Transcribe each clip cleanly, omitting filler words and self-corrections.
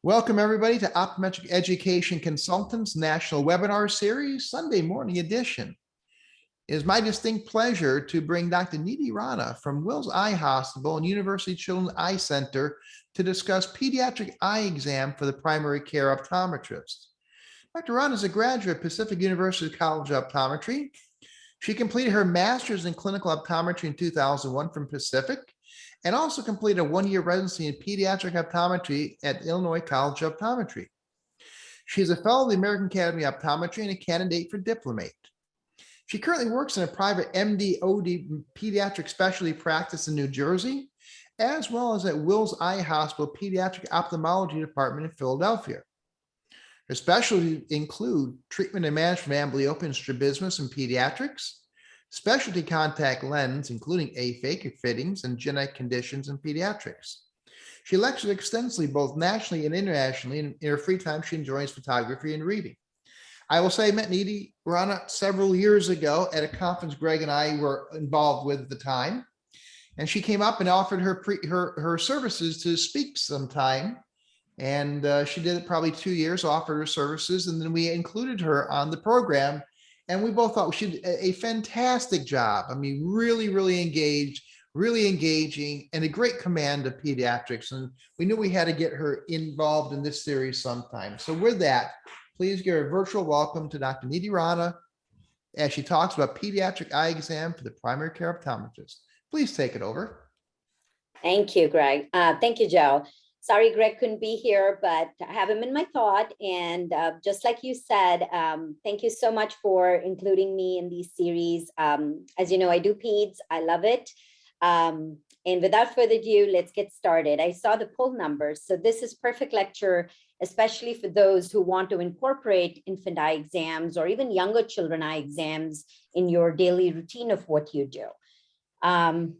Welcome everybody to Optometric Education Consultants National Webinar Series, Sunday morning edition. It is my distinct pleasure to bring Dr. Nidhi Rana from Wills Eye Hospital and University Children's Eye Center to discuss pediatric eye exam for the primary care optometrist. Dr. Rana is a graduate of Pacific University College of Optometry. She completed her master's in clinical optometry in 2001 from Pacific, and also completed a one-year residency in pediatric optometry at Illinois College of Optometry. She is a fellow of the American Academy of Optometry and a candidate for diplomate. She currently works in a private MD/OD pediatric specialty practice in New Jersey, as well as at Wills Eye Hospital Pediatric Ophthalmology Department in Philadelphia. Her specialties include treatment and management of amblyopia and strabismus in pediatrics, specialty contact lens, including aphakic fittings and genetic conditions in pediatrics. She lectures extensively, both nationally and internationally, and in her free time, she enjoys photography and reading. I will say I met Nidhi Rana several years ago at a conference Greg and I were involved with at the time, and she came up and offered her services to speak sometime, and she did it probably 2 years, offered her services, and then we included her on the program. And we both thought she did a fantastic job. I mean, really engaged, really engaging, and a great command of pediatrics. And we knew we had to get her involved in this series sometime. So with that, please give a virtual welcome to Dr. Nidhi Rana as she talks about pediatric eye exam for the primary care optometrist. Please take it over. Thank you, Greg. Thank you, Joe. Sorry, Greg couldn't be here, but I have him in my thought. And just like you said, thank you so much for including me in these series. As you know, I do peds. I love it. And without further ado, let's get started. I saw the poll numbers. So this is perfect lecture, especially for those who want to incorporate infant eye exams or even younger children eye exams in your daily routine of what you do. I'm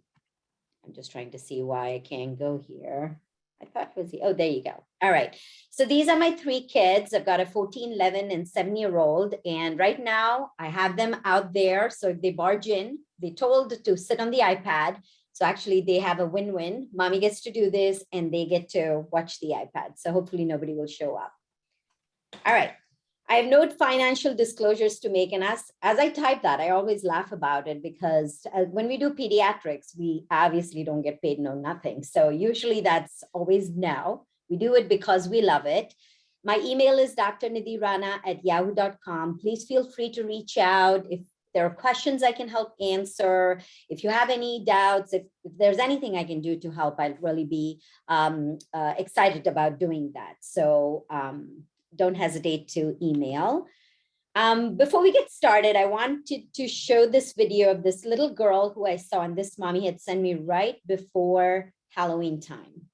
just trying to see why I can't go here. I thought it was, oh, there you go. All right. So these are my three kids. I've got a 14, 11, and 7-year-old. And right now I have them out there. So if they barge in, they're told to sit on the iPad. So actually they have a win-win. Mommy gets to do this and they get to watch the iPad. So hopefully nobody will show up. All right. I have no financial disclosures to make. And as I type that, I always laugh about it because when we do pediatrics, we obviously don't get paid no nothing. So usually that's always no. We do it because we love it. My email is drnidhirana@yahoo.com. Please feel free to reach out if there are questions I can help answer. If you have any doubts, if there's anything I can do to help, I'd really be excited about doing that. So don't hesitate to email. Before we get started, I wanted to show this video of this little girl who I saw, and this mommy had sent me right before Halloween time.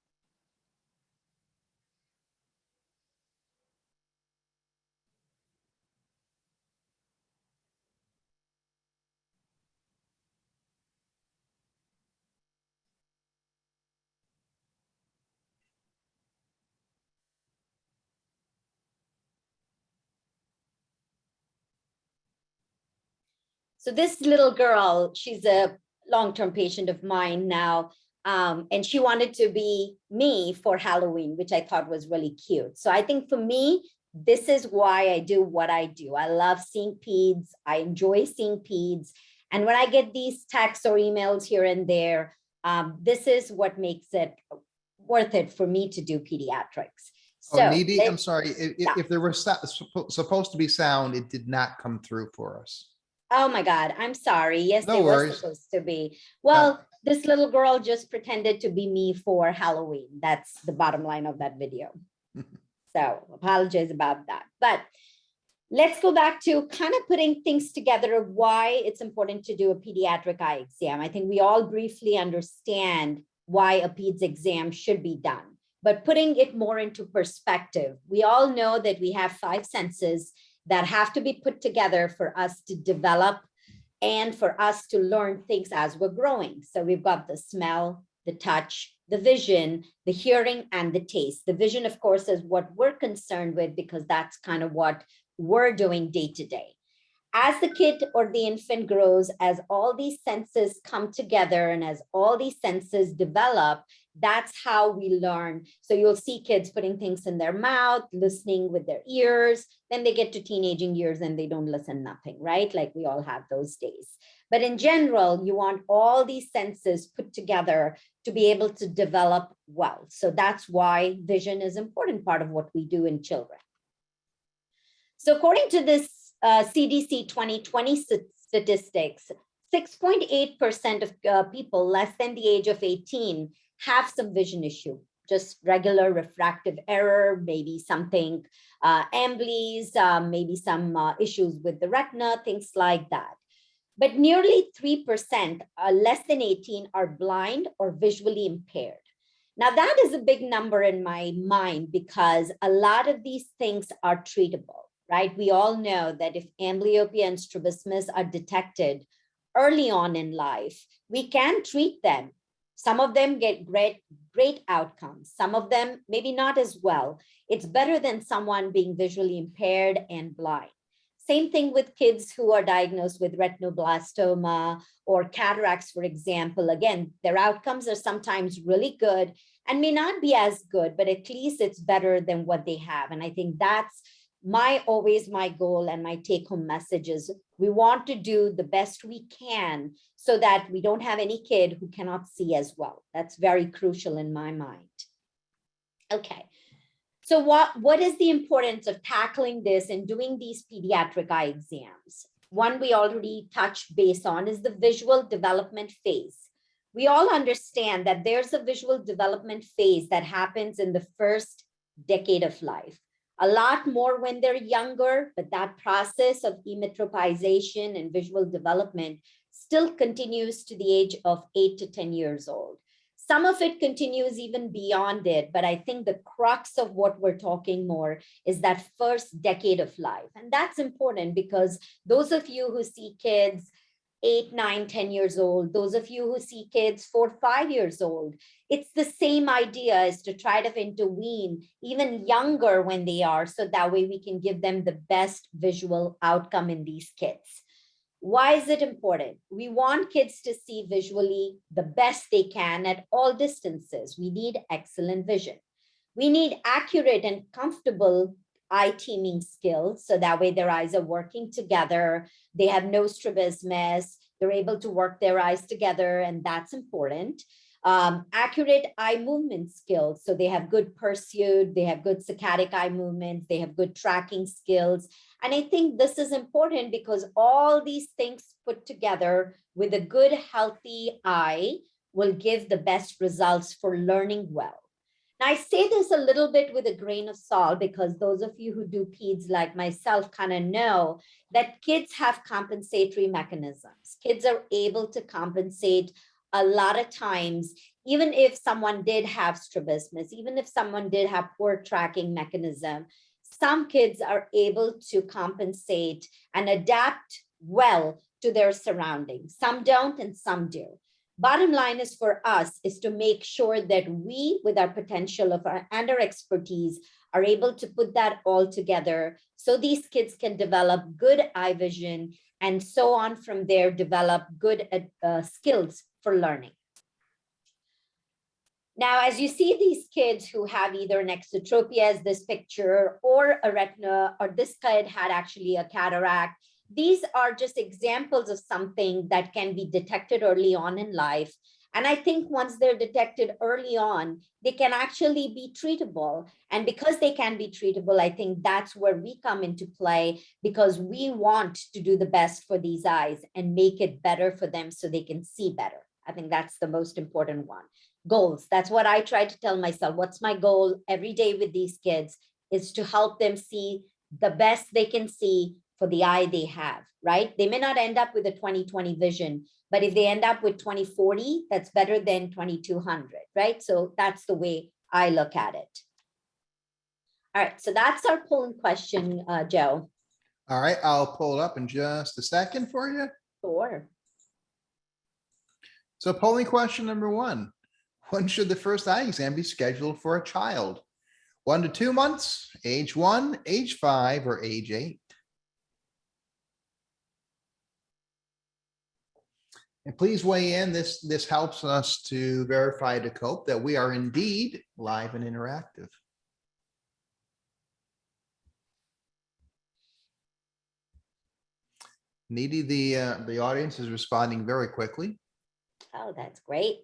So this little girl, she's a long-term patient of mine now, and she wanted to be me for Halloween, which I thought was really cute. So I think for me, this is why I do what I do. I love seeing peds. I enjoy seeing peds. And when I get these texts or emails here and there, this is what makes it worth it for me to do pediatrics. So, Nidhi, I'm sorry, if there was supposed to be sound, it did not come through for us. Oh my God, I'm sorry. Yes, no it worries. was supposed to be. Well, this little girl just pretended to be me for Halloween. That's the bottom line of that video. So apologize about that. But let's go back to kind of putting things together of why it's important to do a pediatric eye exam. I think we all briefly understand why a peds exam should be done, but putting it more into perspective, we all know that we have 5 senses that have to be put together for us to develop and for us to learn things as we're growing. So we've got the smell, the touch, the vision, the hearing, and the taste. The vision, of course, is what we're concerned with because that's kind of what we're doing day to day. As the kid or the infant grows, as all these senses come together and as all these senses develop, That's how we learn. So you'll see kids putting things in their mouth, listening with their ears. Then they get to teenaging years and they don't listen nothing, right? Like we all have those days. But in general, you want all these senses put together to be able to develop well. So that's why vision is an important part of what we do in children. So according to this CDC 2020 statistics, 6.8% of people less than the age of 18 have some vision issue, just regular refractive error, maybe something, amblies, maybe some issues with the retina, things like that. But nearly 3% less than 18 are blind or visually impaired. Now that is a big number in my mind because a lot of these things are treatable, right? We all know that if amblyopia and strabismus are detected early on in life, we can treat them. Some of them get great outcomes. Some of them maybe not as well. It's better than someone being visually impaired and blind. Same thing with kids who are diagnosed with retinoblastoma or cataracts, for example. Again, their outcomes are sometimes really good and may not be as good, but at least it's better than what they have. And I think that's always my goal and my take-home message is we want to do the best we can so that we don't have any kid who cannot see as well. That's very crucial in my mind. Okay. So what is the importance of tackling this and doing these pediatric eye exams? One we already touched base on is the visual development phase. We all understand that there's a visual development phase that happens in the first decade of life. A lot more when they're younger, but that process of emetropization and visual development still continues to the age of 8 to 10 years old. Some of it continues even beyond it, but I think the crux of what we're talking more is that first decade of life. And that's important because those of you who see kids 8, 9, 10 years old, those of you who see kids 4, 5 years old, it's the same idea as to try to intervene even younger when they are, so that way we can give them the best visual outcome in these kids. Why is it important? We want kids to see visually the best they can at all distances. We need excellent vision. We need accurate and comfortable eye teaming skills, so that way their eyes are working together. They have no strabismus. They're able to work their eyes together, and that's important. Accurate eye movement skills. So they have good pursuit, they have good saccadic eye movements, they have good tracking skills. And I think this is important because all these things put together with a good, healthy eye will give the best results for learning well. Now, I say this a little bit with a grain of salt because those of you who do peds like myself kind of know that kids have compensatory mechanisms. Kids are able to compensate a lot of times, even if someone did have strabismus, even if someone did have poor tracking mechanism, some kids are able to compensate and adapt well to their surroundings. Some don't and some do. Bottom line is for us is to make sure that we, with our potential and our expertise, are able to put that all together so these kids can develop good eye vision and so on from there, develop good skills for learning. Now, as you see these kids who have either an exotropia as this picture or a retina, or this kid had actually a cataract, these are just examples of something that can be detected early on in life. And I think once they're detected early on, they can actually be treatable. And because they can be treatable, I think that's where we come into play, because we want to do the best for these eyes and make it better for them so they can see better. I think that's the most important one. Goals. That's what I try to tell myself. What's my goal every day with these kids is to help them see the best they can see for the eye they have, right? They may not end up with a 20/20 vision, but if they end up with 20/40, that's better than 2200, right? So that's the way I look at it. All right, so that's our polling question, Joe. All right, I'll pull it up in just a second for you. Sure. So polling question number 1, when should the first eye exam be scheduled for a child? 1 to 2 months, age 1, age 5, or age 8? And please weigh in. This helps us to verify to COPE that we are indeed live and interactive. Needy, the audience is responding very quickly. Oh, that's great.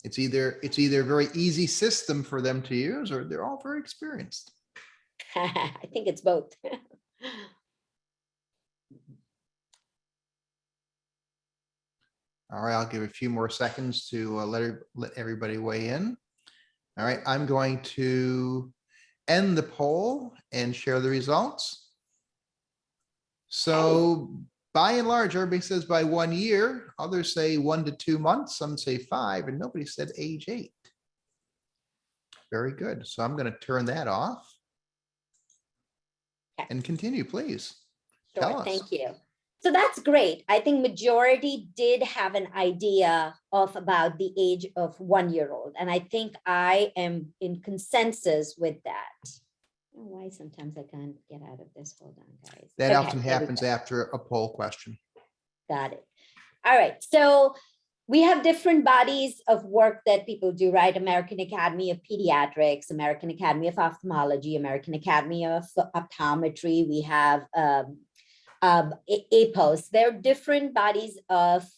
It's either a very easy system for them to use, or they're all very experienced. I think it's both. All right, I'll give a few more seconds to let everybody weigh in. All right, I'm going to end the poll and share the results. So by and large, everybody says by 1 year, others say 1 to 2 months, some say 5, and nobody said age 8. Very good. So I'm going to turn that off and continue, please. Tell Sure, us. thank you. So that's great. I think majority did have an idea of about the age of 1-year-old. And I think I am in consensus with that. I don't know why sometimes I can't get out of this. Hold on, guys. That Okay, often there we happens go. after a poll question. Got it. All right. So we have different bodies of work that people do, right? American Academy of Pediatrics, American Academy of Ophthalmology, American Academy of Optometry. We have APOS. There are different bodies of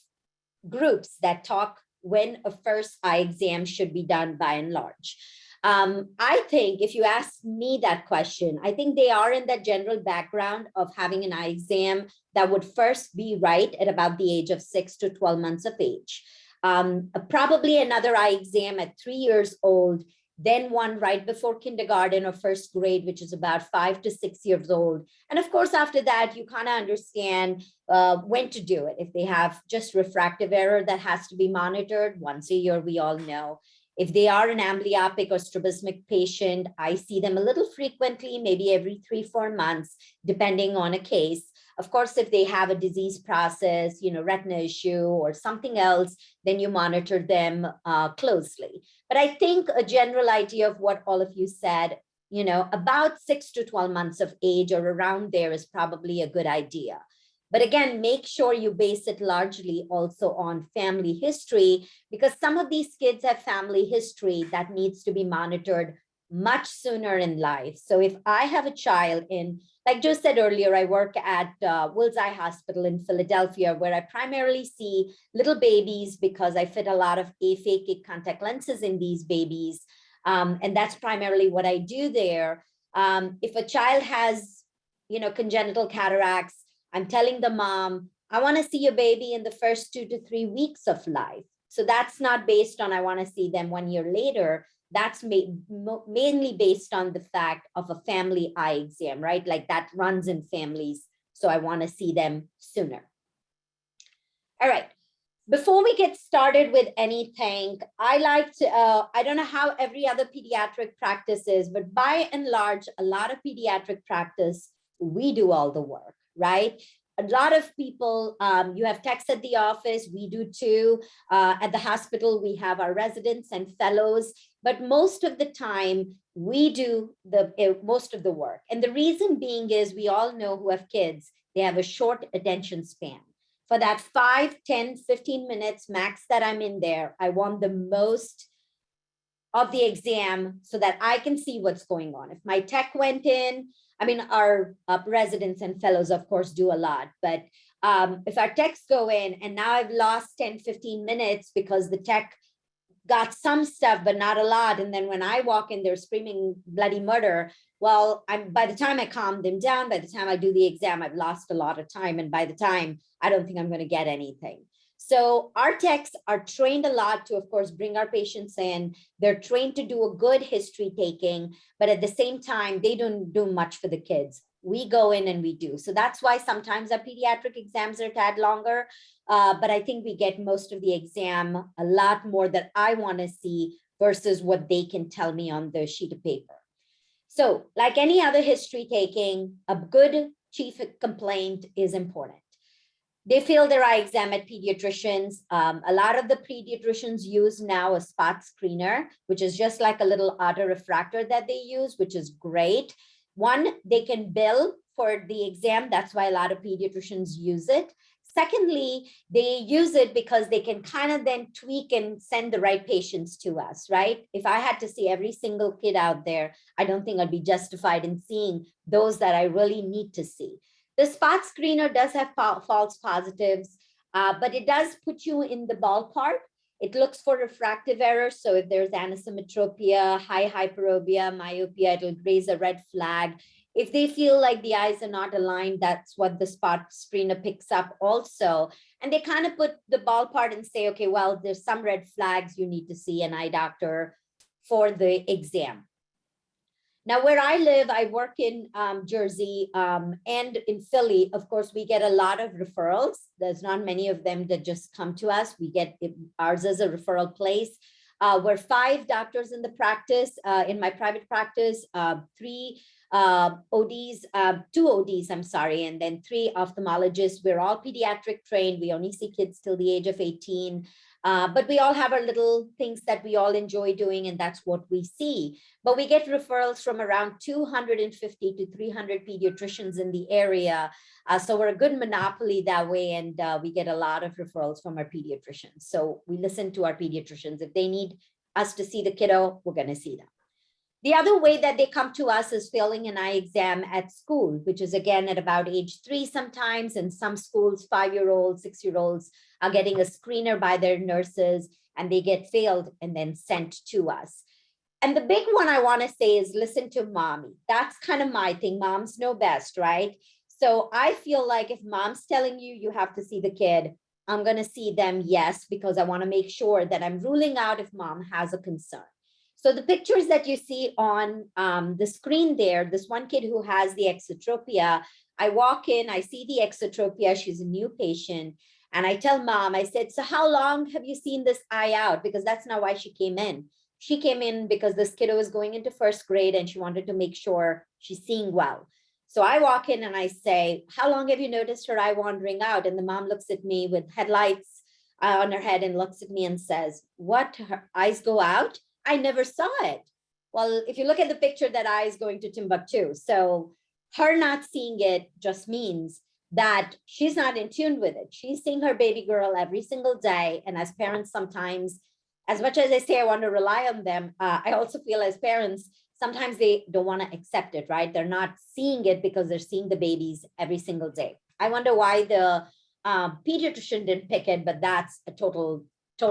groups that talk when a first eye exam should be done by and large. I think if you ask me that question, I think they are in that general background of having an eye exam that would first be right at about the age of 6 to 12 months of age. Probably another eye exam at 3 years old, then one right before kindergarten or first grade, which is about 5 to 6 years old. And of course, after that, you kind of understand when to do it. If they have just refractive error that has to be monitored once a year, we all know. If they are an amblyopic or strabismic patient, I see them a little frequently, maybe every 3-4 months, depending on a case. Of course, if they have a disease process, retina issue or something else, then you monitor them closely. But I think a general idea of what all of you said, about 6 to 12 months of age or around there is probably a good idea. But again, make sure you base it largely also on family history, because some of these kids have family history that needs to be monitored much sooner in life. So if I have a child like Joe said earlier, I work at Wills Eye Hospital in Philadelphia, where I primarily see little babies because I fit a lot of aphakic contact lenses in these babies. And that's primarily what I do there. If a child has, congenital cataracts, I'm telling the mom, I want to see your baby in the first 2 to 3 weeks of life. So that's not based on I want to see them 1 year later. That's mainly based on the fact of a family eye exam, right? Like that runs in families. So I want to see them sooner. All right. Before we get started with anything, I like to, I don't know how every other pediatric practice is, but by and large, a lot of pediatric practice, we do all the work, right? A lot of people, you have techs at the office, we do too. At the hospital, we have our residents and fellows, but most of the time, we do most of the work. And the reason being is we all know who have kids, they have a short attention span. For that 5, 10, 15 minutes max that I'm in there, I want the most of the exam so that I can see what's going on. If my tech went in, our residents and fellows, of course, do a lot. But if our techs go in and now I've lost 10, 15 minutes because the tech got some stuff, but not a lot. And then when I walk in, they're screaming bloody murder. Well, by the time I calm them down, by the time I do the exam, I've lost a lot of time. And by the time, I don't think I'm going to get anything. So our techs are trained a lot to, of course, bring our patients in. They're trained to do a good history taking, but at the same time, they don't do much for the kids. We go in and we do. So that's why sometimes our pediatric exams are a tad longer, but I think we get most of the exam a lot more that I want to see versus what they can tell me on the sheet of paper. So like any other history taking, a good chief complaint is important. They fail their eye exam at pediatricians. A lot of the pediatricians use now a spot screener, which is just like a little auto refractor that they use, which is great. One, they can bill for the exam. That's why a lot of pediatricians use it. Secondly, they use it because they can kind of then tweak and send the right patients to us, right? If I had to see every single kid out there, I don't think I'd be justified in seeing those that I really need to see. The spot screener does have false positives, but it does put you in the ballpark. It looks for refractive errors. So if there's anisometropia, high hyperopia, myopia, it'll raise a red flag. If they feel like the eyes are not aligned, that's what the spot screener picks up also. And they kind of put the ballpark and say, okay, well, there's some red flags, you need to see an eye doctor for the exam. Now, where I live, I work in Jersey and in Philly. Of course, we get a lot of referrals. There's not many of them that just come to us. We get ours as a referral place. We're 5 doctors in the practice, in my private practice, 3 ODs, 2 ODs, I'm sorry, and then 3 ophthalmologists. We're all pediatric trained. We only see kids till the age of 18. But we all have our little things that we all enjoy doing, and that's what we see. But we get referrals from around 250 to 300 pediatricians in the area. So we're a good monopoly that way, and we get a lot of referrals from our pediatricians. So we listen to our pediatricians. If they need us to see the kiddo, we're going to see them. The other way that they come to us is failing an eye exam at school, which is again at about age 3 sometimes. In some schools, 5-year-olds, 6-year-olds are getting a screener by their nurses, and they get failed and then sent to us. And the big one I want to say is listen to mommy. That's kind of my thing. Moms know best, right? So I feel like if mom's telling you, you have to see the kid, I'm going to see them, yes, because I want to make sure that I'm ruling out if mom has a concern. So the pictures that you see on the screen there, this one kid who has the exotropia, I walk in, I see the exotropia, she's a new patient, and I tell mom, I said, so how long have you seen this eye out? Because that's not why she came in. She came in because this kiddo was going into 1st grade and she wanted to make sure she's seeing well. So I walk in and I say, how long have you noticed her eye wandering out? And the mom looks at me with headlights on her head and looks at me and says, what, her eyes go out? I never saw it. Well, if you look at the picture, that eye is going to Timbuktu. So her not seeing it just means that she's not in tune with it. She's seeing her baby girl every single day. And as parents, sometimes, as much as I say I want to rely on them, I also feel as parents, sometimes they don't want to accept it, right? They're not seeing it because they're seeing the babies every single day. I wonder why the pediatrician didn't pick it, but that's a total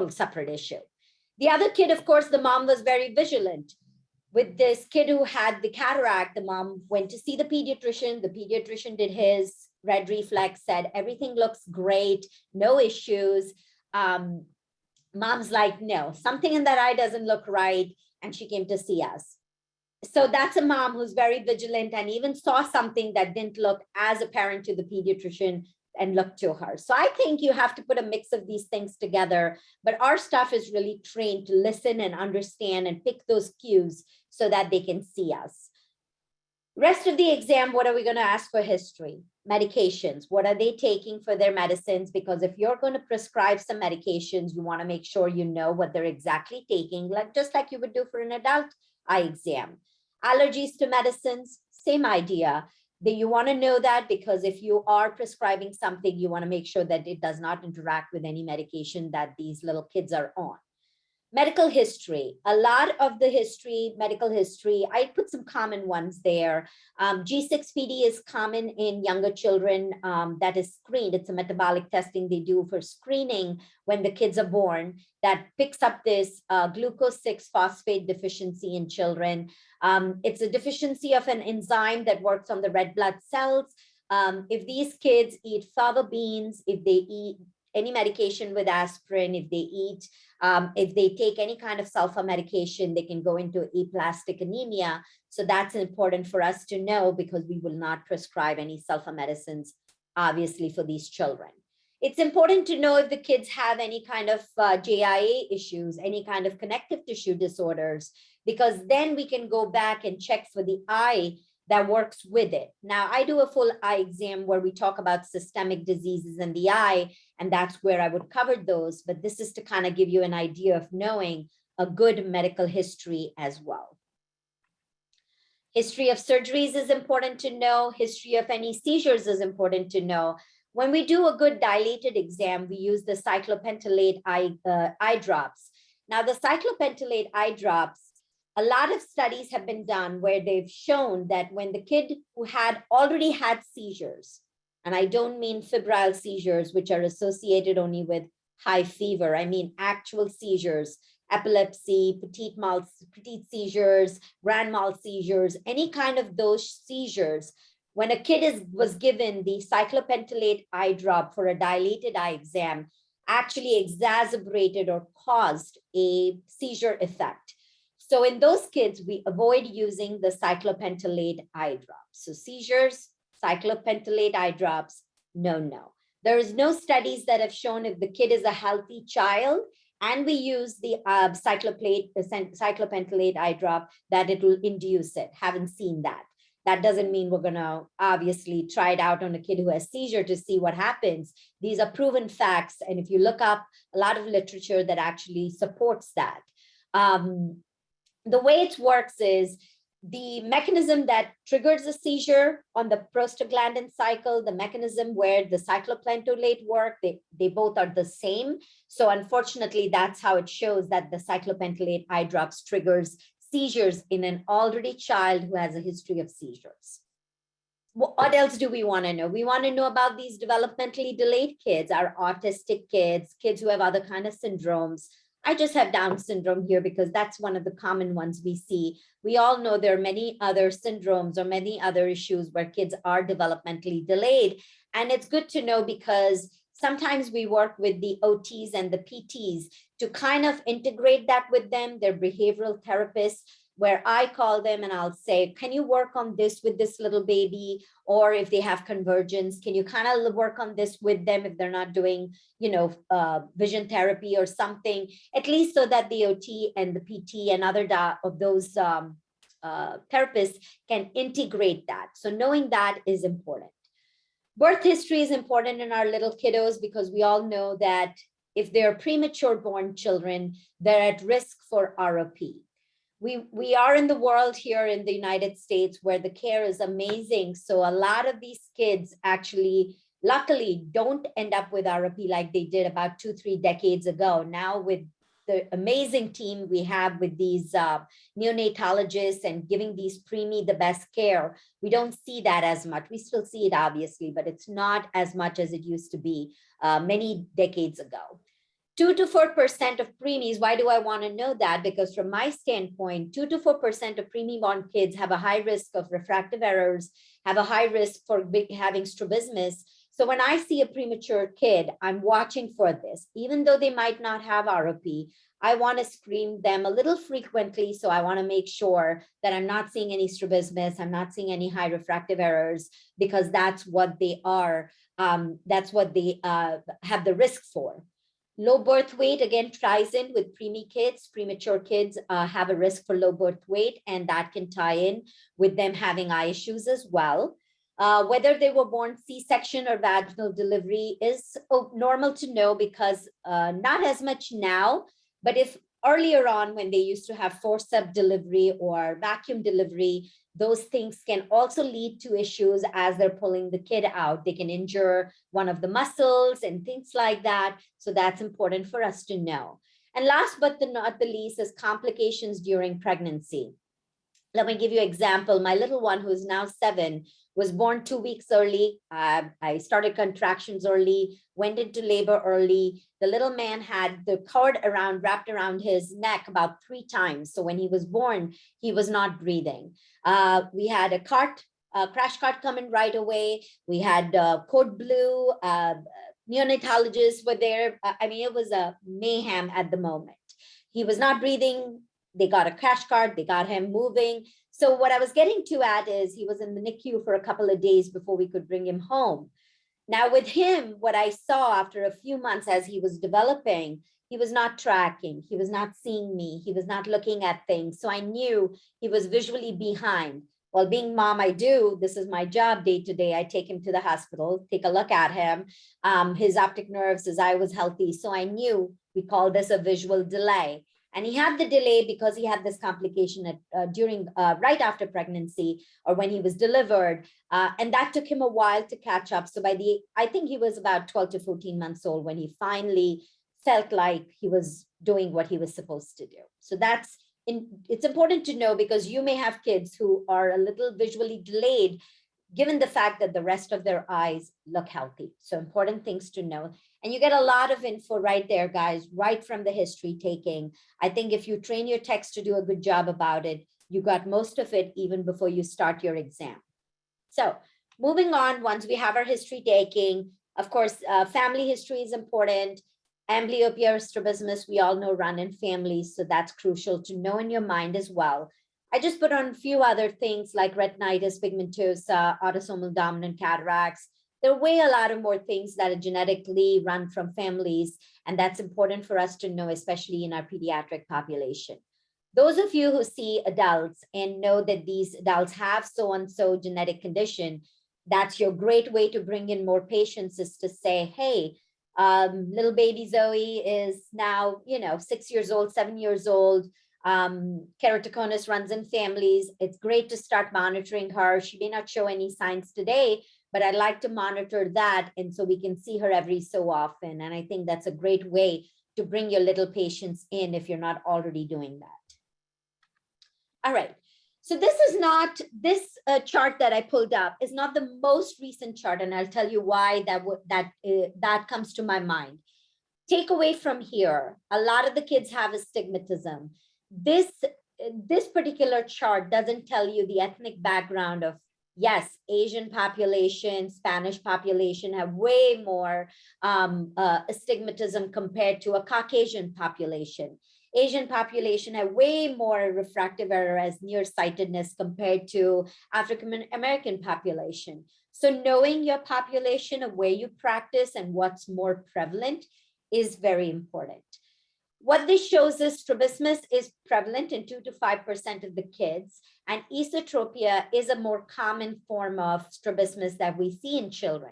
separate issue. The other kid, of course, the mom was very vigilant. With this kid who had the cataract, the mom went to see the pediatrician. The pediatrician did his red reflex, said everything looks great, no issues. Mom's like, no, something in that eye doesn't look right. And she came to see us. So that's a mom who's very vigilant and even saw something that didn't look as apparent to the pediatrician and look to her. So I think you have to put a mix of these things together, but our staff is really trained to listen and understand and pick those cues so that they can see us. Rest of the exam, what are we going to ask for history? Medications, what are they taking for their medicines? Because if you're going to prescribe some medications, you want to make sure you know what they're exactly taking, like just like you would do for an adult eye exam. Allergies to medicines, same idea. You want to know that because if you are prescribing something, you want to make sure that it does not interact with any medication that these little kids are on. Medical history, a lot of the history, medical history, I put some common ones there. G6PD is common in younger children that is screened. It's a metabolic testing they do for screening when the kids are born that picks up this glucose 6-phosphate deficiency in children. It's a deficiency of an enzyme that works on the red blood cells. If these kids eat fava beans, if they eat any medication with aspirin, if they take any kind of sulfa medication, they can go into aplastic anemia. So that's important for us to know because we will not prescribe any sulfa medicines, obviously, for these children. It's important to know if the kids have any kind of JIA issues, any kind of connective tissue disorders, because then we can go back and check for the eye that works with it. Now, I do a full eye exam where we talk about systemic diseases in the eye, and that's where I would cover those. But this is to kind of give you an idea of knowing a good medical history as well. History of surgeries is important to know. History of any seizures is important to know. When we do a good dilated exam, we use the cyclopentolate eye drops. Now, the cyclopentolate eye drops, a lot of studies have been done where they've shown that when the kid who had already had seizures, and I don't mean febrile seizures, which are associated only with high fever, I mean actual seizures, epilepsy, petite seizures, grand mal seizures, any kind of those seizures. When a kid was given the cyclopentolate eye drop for a dilated eye exam, actually exacerbated or caused a seizure effect. So in those kids, we avoid using the cyclopentolate eye drops. So seizures, cyclopentolate eye drops, no. There is no studies that have shown if the kid is a healthy child and we use the cyclopentolate eye drop that it will induce it. Haven't seen that. That doesn't mean we're going to obviously try it out on a kid who has seizure to see what happens. These are proven facts. And if you look up a lot of literature that actually supports that. The way it works is the mechanism that triggers a seizure on the prostaglandin cycle, the mechanism where the cyclopentolate work, they both are the same. So unfortunately, that's how it shows that the cyclopentolate eye drops triggers seizures in an already child who has a history of seizures. What else do we want to know? We want to know about these developmentally delayed kids, our autistic kids, kids who have other kind of syndromes. I just have Down syndrome here because that's one of the common ones we see. We all know there are many other syndromes or many other issues where kids are developmentally delayed. And it's good to know because sometimes we work with the OTs and the PTs to kind of integrate that with them, their behavioral therapists, where I call them and I'll say, can you work on this with this little baby? Or if they have convergence, can you kind of work on this with them if they're not doing, vision therapy or something, at least so that the OT and the PT and other of those therapists can integrate that. So knowing that is important. Birth history is important in our little kiddos because we all know that if they're premature born children, they're at risk for ROP. We are in the world here in the United States where the care is amazing. So a lot of these kids actually, luckily, don't end up with ROP like they did about 2-3 decades ago. Now with the amazing team we have with these neonatologists and giving these preemie the best care, we don't see that as much. We still see it obviously, but it's not as much as it used to be many decades ago. 2 to 4% of preemies. Why do I want to know that? Because from my standpoint, 2 to 4% of preemie-born kids have a high risk of refractive errors, have a high risk for having strabismus. So when I see a premature kid, I'm watching for this. Even though they might not have ROP, I want to screen them a little frequently. So I want to make sure that I'm not seeing any strabismus, I'm not seeing any high refractive errors, because that's what they are. That's what they have the risk for. Low birth weight, again, ties in with preemie kids. Premature kids have a risk for low birth weight, and that can tie in with them having eye issues as well. Whether they were born C-section or vaginal delivery is normal to know because not as much now, but if earlier on when they used to have forceps delivery or vacuum delivery, those things can also lead to issues as they're pulling the kid out. They can injure one of the muscles and things like that. So that's important for us to know. And last but not the least is complications during pregnancy. Let me give you an example. My little one, who is now 7, was born 2 weeks early. I started contractions early, went into labor early. The little man had the cord wrapped around his neck about 3 times. So when he was born, he was not breathing. We had a crash cart coming right away. We had code blue, neonatologists were there. I mean, it was a mayhem at the moment. He was not breathing. They got a crash cart, they got him moving. So what I was getting to at is he was in the NICU for a couple of days before we could bring him home. Now with him, what I saw after a few months as he was developing, he was not tracking, he was not seeing me, he was not looking at things. So I knew he was visually behind. Well, being mom, this is my job day to day. I take him to the hospital, take a look at him, his optic nerves, his eye was healthy. So I knew we call this a visual delay. And he had the delay because he had this complication during right after pregnancy or when he was delivered. And that took him a while to catch up. So I think he was about 12 to 14 months old when he finally felt like he was doing what he was supposed to do. So it's important to know, because you may have kids who are a little visually delayed, given the fact that the rest of their eyes look healthy. So important things to know. And you get a lot of info right there, guys, right from the history taking. I think if you train your techs to do a good job about it, you got most of it even before you start your exam. So moving on, once we have our history taking, of course, family history is important. Amblyopia or strabismus, we all know, run in families. So that's crucial to know in your mind as well. I just put on a few other things like retinitis pigmentosa, autosomal dominant cataracts. There are a lot of more things that are genetically run from families, and that's important for us to know, especially in our pediatric population. Those of you who see adults and know that these adults have so-and-so genetic condition, that's your great way to bring in more patients, is to say, hey, little baby Zoe is now, 6 years old, 7 years old. Keratoconus runs in families. It's great to start monitoring her. She may not show any signs today, but I'd like to monitor that. And so we can see her every so often. And I think that's a great way to bring your little patients in if you're not already doing that. All right. So this is not, this chart that I pulled up is not the most recent chart. And I'll tell you why that comes to my mind. Take away from here, a lot of the kids have astigmatism. This particular chart doesn't tell you the ethnic background of, yes, Asian population, Spanish population have way more astigmatism compared to a Caucasian population. Asian population have way more refractive error as nearsightedness compared to African American population. So knowing your population of where you practice and what's more prevalent is very important. What this shows is strabismus is prevalent in 2 to 5% of the kids, and esotropia is a more common form of strabismus that we see in children.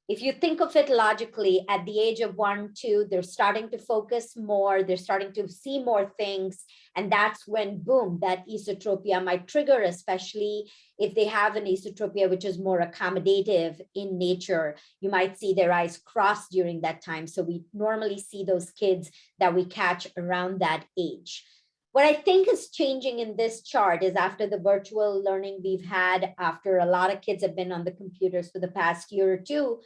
If you think of it logically, at the age of 1, 2, they're starting to focus more, they're starting to see more things, and that's when, boom, that esotropia might trigger, especially if they have an esotropia which is more accommodative in nature. You might see their eyes cross during that time. So we normally see those kids that we catch around that age. What I think is changing in this chart is after the virtual learning we've had, after a lot of kids have been on the computers for the past year or two,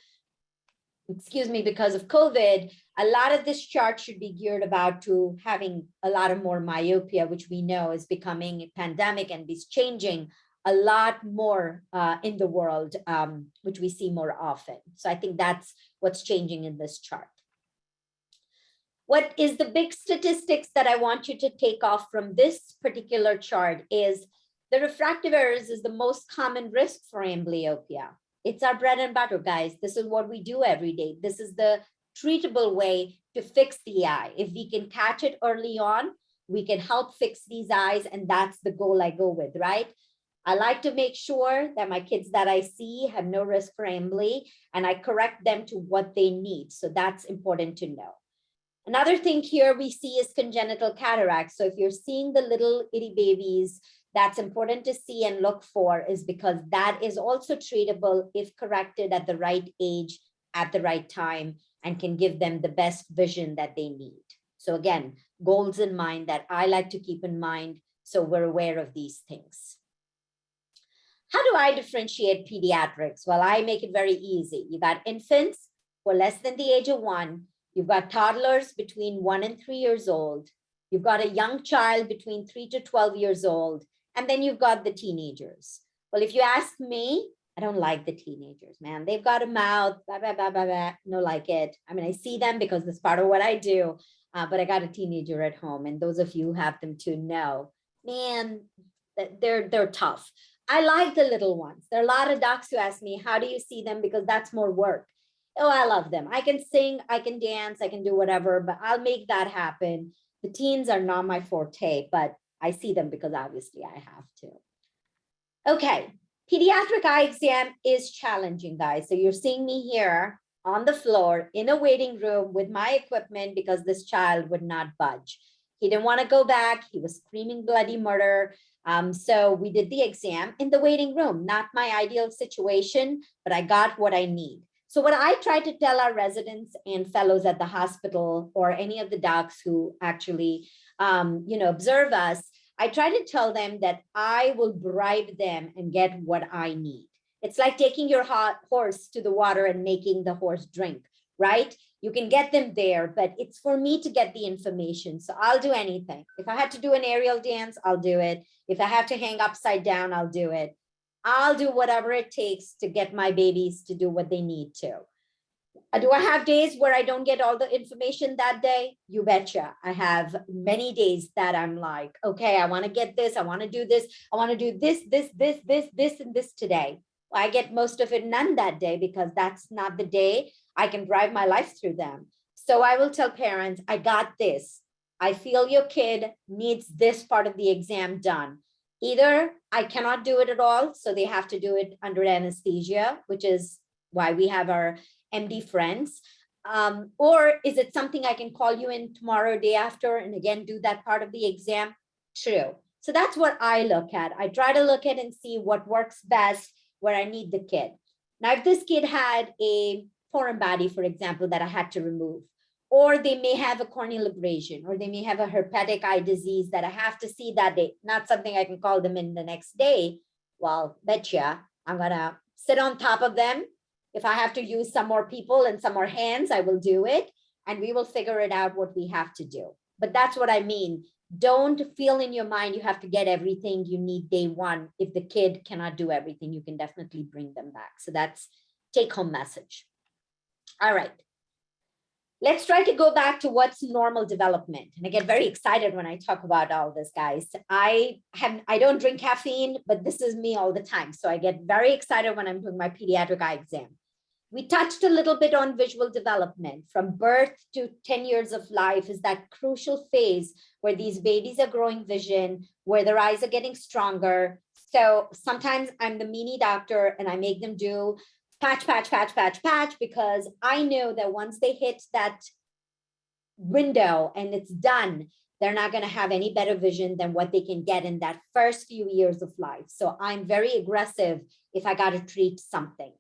because of COVID, a lot of this chart should be geared about to having a lot of more myopia, which we know is becoming a pandemic and is changing a lot more in the world, which we see more often. So I think that's what's changing in this chart. What is the big statistics that I want you to take off from this particular chart is the refractive errors is the most common risk for amblyopia. It's our bread and butter, guys. This is what we do every day. This is the treatable way to fix the eye. If we can catch it early on, we can help fix these eyes, and that's the goal I go with, right? I like to make sure that my kids that I see have no risk for ambly, and I correct them to what they need. So that's important to know. Another thing here we see is congenital cataracts. So if you're seeing the little itty babies, that's important to see and look for, is because that is also treatable if corrected at the right age, at the right time, and can give them the best vision that they need. So again, goals in mind that I like to keep in mind so we're aware of these things. How do I differentiate pediatrics? Well, I make it very easy. You got infants who are less than the age of 1. You've got toddlers between 1 and 3 years old. You've got a young child between 3 to 12 years old. And then you've got the teenagers. Well, if you ask me, I don't like the teenagers, man. They've got a mouth, blah, blah, blah, blah, blah. No like it. I mean, I see them because that's part of what I do. But I got a teenager at home. And those of you who have them to know, man, they're tough. I like the little ones. There are a lot of docs who ask me, how do you see them? Because that's more work. Oh, I love them. I can sing, I can dance, I can do whatever, but I'll make that happen. The teens are not my forte, but I see them because obviously I have to. Okay, pediatric eye exam is challenging, guys. So you're seeing me here on the floor in a waiting room with my equipment because this child would not budge. He didn't want to go back. He was screaming bloody murder. So we did the exam in the waiting room, not my ideal situation, but I got what I need. So what I try to tell our residents and fellows at the hospital or any of the docs who actually, observe us, I try to tell them that I will bribe them and get what I need. It's like taking your horse to the water and making the horse drink, right? You can get them there, but it's for me to get the information. So I'll do anything. If I had to do an aerial dance, I'll do it. If I have to hang upside down, I'll do it. I'll do whatever it takes to get my babies to do what they need to. Do I have days where I don't get all the information that day? You betcha. I have many days that I'm like, okay, I want to get this. I want to do this. I want to do this, and this today. Well, I get most of it none that day because that's not the day I can drive my life through them. So I will tell parents, I got this. I feel your kid needs this part of the exam done. Either I cannot do it at all, so they have to do it under anesthesia, which is why we have our MD friends. Or is it something I can call you in tomorrow, day after, and again, do that part of the exam? True. So that's what I look at. I try to look at and see what works best where I need the kid. Now, if this kid had a foreign body, for example, that I had to remove, or they may have a corneal abrasion, or they may have a herpetic eye disease that I have to see that day, not something I can call them in the next day. Well, betcha, I'm gonna sit on top of them. If I have to use some more people and some more hands, I will do it, and we will figure it out what we have to do. But that's what I mean. Don't feel in your mind you have to get everything you need day one. If the kid cannot do everything, you can definitely bring them back. So that's take-home message. All right. Let's try to go back to what's normal development. And I get very excited when I talk about all this, guys. I don't drink caffeine, but this is me all the time. So I get very excited when I'm doing my pediatric eye exam. We touched a little bit on visual development. From birth to 10 years of life is that crucial phase where these babies are growing vision, where their eyes are getting stronger. So sometimes I'm the meanie doctor and I make them do patch, because I know that once they hit that window and it's done, they're not going to have any better vision than what they can get in that first few years of life. So I'm very aggressive if I got to treat something.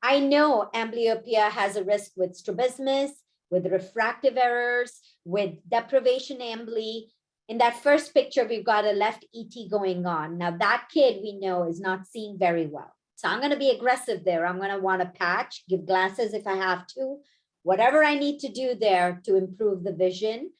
I know amblyopia has a risk with strabismus, with refractive errors, with deprivation ambly. In that first picture, we've got a left ET going on. Now that kid we know is not seeing very well. So I'm going to be aggressive there. I'm going to want to patch, give glasses if I have to, whatever I need to do there to improve the vision.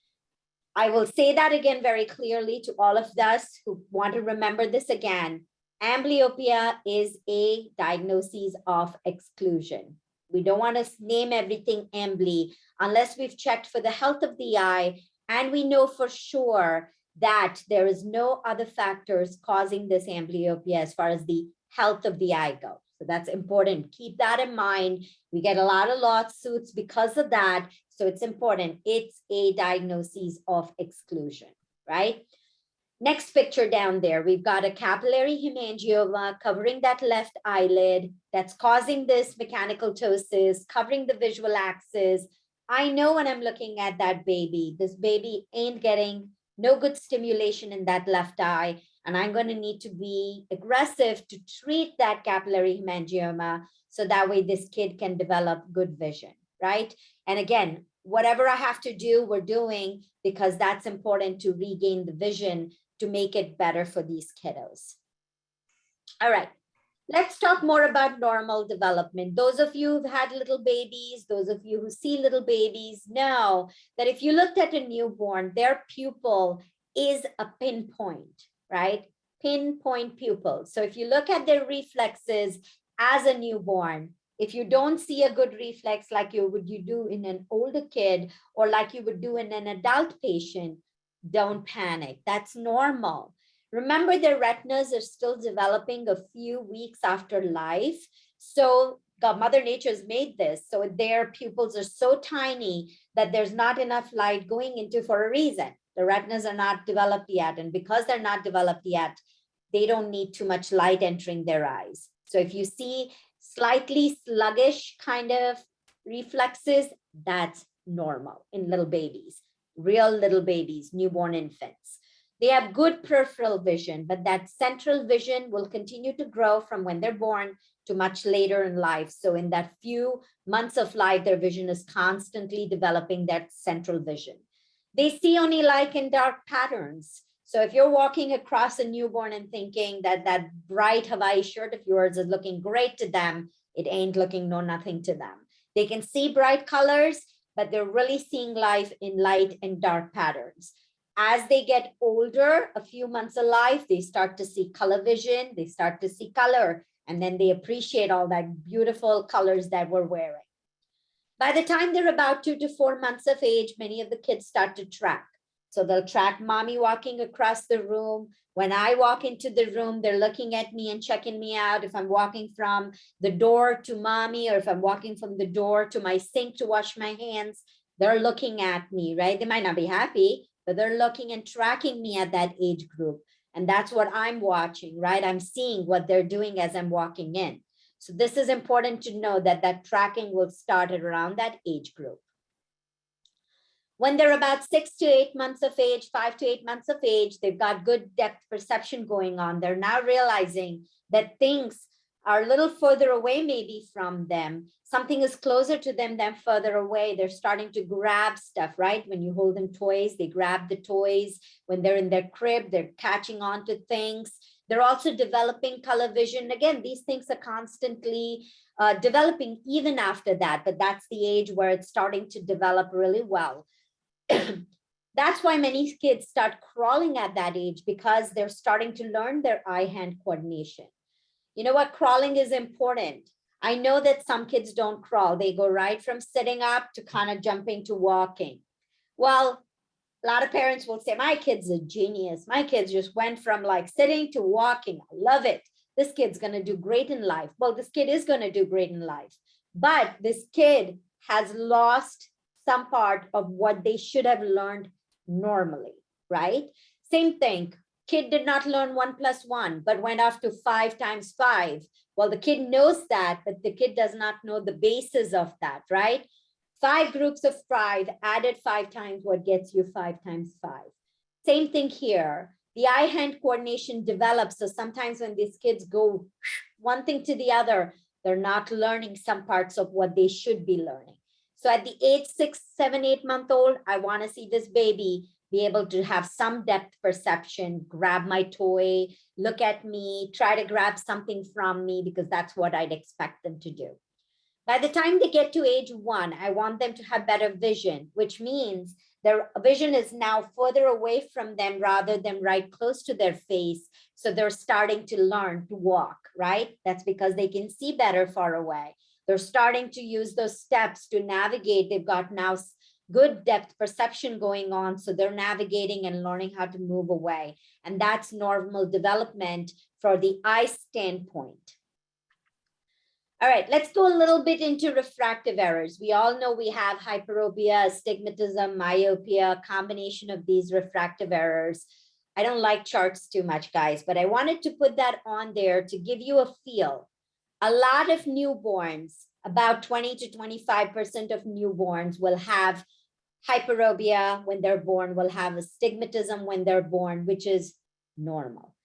I will say that again very clearly to all of us who want to remember this again. Amblyopia is a diagnosis of exclusion. We don't want to name everything ambly unless we've checked for the health of the eye and we know for sure that there is no other factors causing this amblyopia as far as the health of the eye goes. So that's important. Keep that in mind. We get a lot of lawsuits because of that. So it's important. It's a diagnosis of exclusion, right? Next picture down there, we've got a capillary hemangioma covering that left eyelid that's causing this mechanical ptosis, covering the visual axis. I know when I'm looking at that baby, this baby ain't getting no good stimulation in that left eye, and I'm going to need to be aggressive to treat that capillary hemangioma so that way this kid can develop good vision, right? And again, whatever I have to do, we're doing because that's important to regain the vision to make it better for these kiddos. All right, let's talk more about normal development. Those of you who've had little babies, those of you who see little babies know that if you looked at a newborn, their pupil is a pinpoint, right? Pinpoint pupil. So if you look at their reflexes as a newborn, if you don't see a good reflex like you do in an older kid or like you would do in an adult patient, don't panic. That's normal. Remember, their retinas are still developing a few weeks after life. So Mother Nature's made this. So their pupils are so tiny that there's not enough light going into for a reason. The retinas are not developed yet. And because they're not developed yet, they don't need too much light entering their eyes. So if you see slightly sluggish kind of reflexes, that's normal in little babies. real little babies, newborn infants. They have good peripheral vision, but that central vision will continue to grow from when they're born to much later in life. So in that few months of life, their vision is constantly developing that central vision. They see only light and dark patterns. So if you're walking across a newborn and thinking that that bright Hawaii shirt of yours is looking great to them, it ain't looking nothing to them. They can see bright colors, but they're really seeing life in light and dark patterns. As they get older, a few months of life, they start to see color vision, they start to see color, and then they appreciate all that beautiful colors that we're wearing. By the time they're about 2 to 4 months of age, many of the kids start to track. So they'll track mommy walking across the room. When I walk into the room, they're looking at me and checking me out. If I'm walking from the door to mommy, or if I'm walking from the door to my sink to wash my hands, they're looking at me, right? They might not be happy, but they're looking and tracking me at that age group. And that's what I'm watching, right? I'm seeing what they're doing as I'm walking in. So this is important to know that that tracking will start at around that age group. When they're about 6 to 8 months of age, 5 to 8 months of age, they've got good depth perception going on. They're now realizing that things are a little further away maybe from them. Something is closer to them than further away. They're starting to grab stuff, right? When you hold them toys, they grab the toys. When they're in their crib, they're catching on to things. They're also developing color vision. Again, these things are constantly developing even after that, but that's the age where it's starting to develop really well. That's why many kids start crawling at that age, because they're starting to learn their eye-hand coordination. You know what? Crawling is important. I know that some kids don't crawl. They go right from sitting up to kind of jumping to walking. Well, a lot of parents will say, my kid's a genius. My kids just went from like sitting to walking. I love it. This kid's going to do great in life. Well, this kid is going to do great in life, but this kid has lost some part of what they should have learned normally, right? Same thing. Kid did not learn 1 + 1, but went off to 5 times 5. Well, the kid knows that, but the kid does not know the basis of that, right? 5 groups of 5 added 5 times what gets you 5 times 5. Same thing here. The eye-hand coordination develops. So sometimes when these kids go one thing to the other, they're not learning some parts of what they should be learning. So at the age 6, 7, 8 month old, I want to see this baby be able to have some depth perception, grab my toy, look at me, try to grab something from me, because that's what I'd expect them to do. By the time they get to age 1, I want them to have better vision, which means their vision is now further away from them rather than right close to their face. So they're starting to learn to walk, right? That's because they can see better far away. They're starting to use those steps to navigate. They've got now good depth perception going on. So they're navigating and learning how to move away. And that's normal development for the eye standpoint. All right, let's go a little bit into refractive errors. We all know we have hyperopia, astigmatism, myopia, combination of these refractive errors. I don't like charts too much, guys, but I wanted to put that on there to give you a feel. A lot of newborns, about 20 to 25% of newborns will have hyperopia when they're born, will have astigmatism when they're born, which is normal.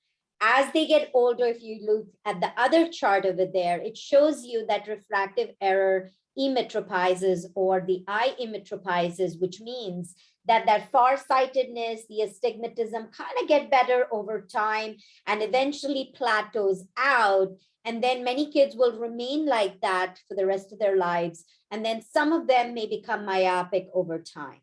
As they get older, if you look at the other chart over there, it shows you that refractive error emmetropizes, or the eye emmetropizes, which means that that farsightedness, the astigmatism kind of get better over time and eventually plateaus out. And then many kids will remain like that for the rest of their lives. And then some of them may become myopic over time.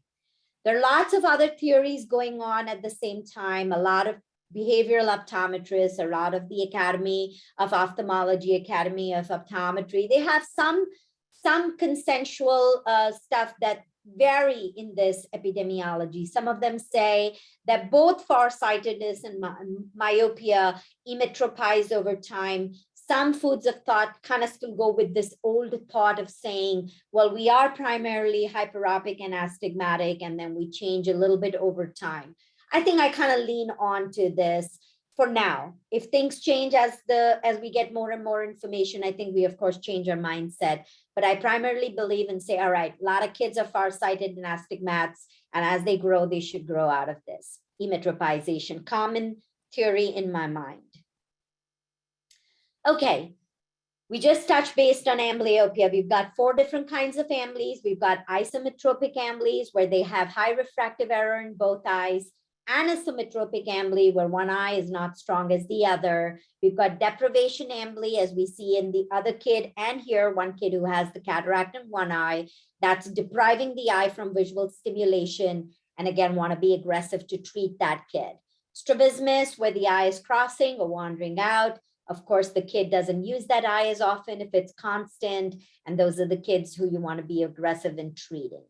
There are lots of other theories going on at the same time. A lot of behavioral optometrists, a lot of the Academy of Ophthalmology, Academy of Optometry, they have some consensual stuff that vary in this epidemiology. Some of them say that both farsightedness and myopia emmetropize over time. Some foods of thought kind of still go with this old thought of saying, well, we are primarily hyperopic and astigmatic, and then we change a little bit over time. I think I kind of lean on to this. for now. If things change as we get more and more information, I think we of course change our mindset. But I primarily believe and say, all right, a lot of kids are farsighted in astigmats, and as they grow, they should grow out of this. Emetropization, common theory in my mind. Okay, we just touched based on amblyopia. We've got 4 different kinds of amblies. We've got isometropic amblies where they have high refractive error in both eyes, anisometropic ambly where one eye is not strong as the other. We've got deprivation ambly as we see in the other kid, and here one kid who has the cataract in one eye, that's depriving the eye from visual stimulation, and again want to be aggressive to treat that kid. Strabismus where the eye is crossing or wandering out. Of course, the kid doesn't use that eye as often if it's constant, and those are the kids who you want to be aggressive in treating.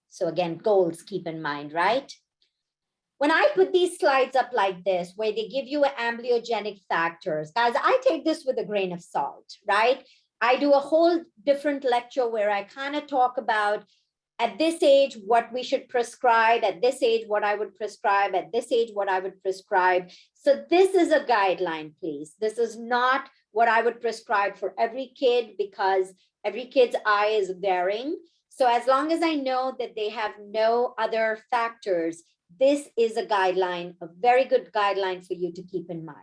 So again, goals keep in mind, right? When I put these slides up like this, where they give you amblyogenic factors, guys, I take this with a grain of salt, right? I do a whole different lecture where I kind of talk about at this age, what we should prescribe, at this age, what I would prescribe, at this age, what I would prescribe. So this is a guideline, please. This is not what I would prescribe for every kid because every kid's eye is varying. So as long as I know that they have no other factors, this is a guideline, a very good guideline for you to keep in mind.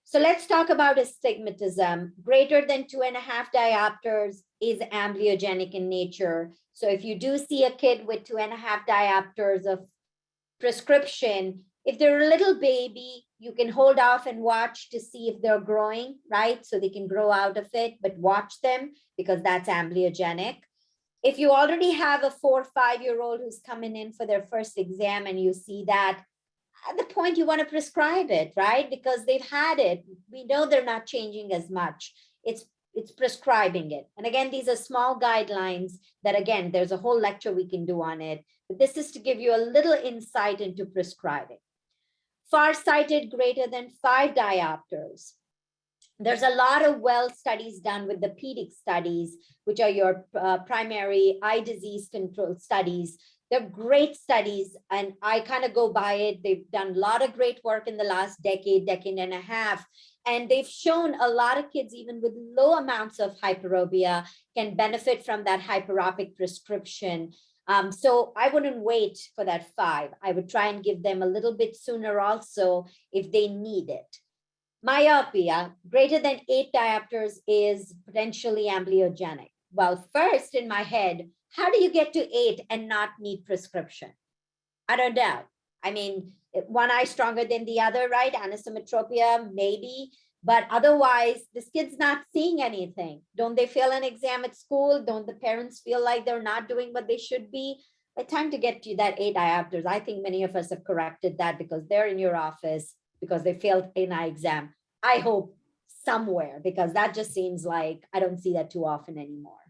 So let's talk about astigmatism. Greater than 2.5 diopters is amblyogenic in nature. So if you do see a kid with 2.5 diopters of prescription, if they're a little baby, you can hold off and watch to see if they're growing, right? So they can grow out of it, but watch them because that's amblyogenic. If you already have a 4 or 5-year-old who's coming in for their first exam and you see that, at the point you want to prescribe it, right? Because they've had it. We know they're not changing as much. It's prescribing it. And again, these are small guidelines that, again, there's a whole lecture we can do on it. But this is to give you a little insight into prescribing. Farsighted greater than 5 diopters. There's a lot of well studies done with the pediatric studies, which are your primary eye disease control studies. They're great studies, and I kind of go by it. They've done a lot of great work in the last decade and a half, and they've shown a lot of kids, even with low amounts of hyperopia, can benefit from that hyperopic prescription. So I wouldn't wait for that 5. I would try and give them a little bit sooner also if they need it. Myopia, greater than 8 diopters is potentially amblyogenic. Well, first in my head, how do you get to 8 and not need prescription? I don't know. I mean, one eye stronger than the other, right? Anisometropia, maybe. But otherwise, this kid's not seeing anything. Don't they fail an exam at school? Don't the parents feel like they're not doing what they should be? By the time to get to that 8 diopters, I think many of us have corrected that because they're in your office because they failed an eye exam. I hope somewhere, because that just seems like I don't see that too often anymore.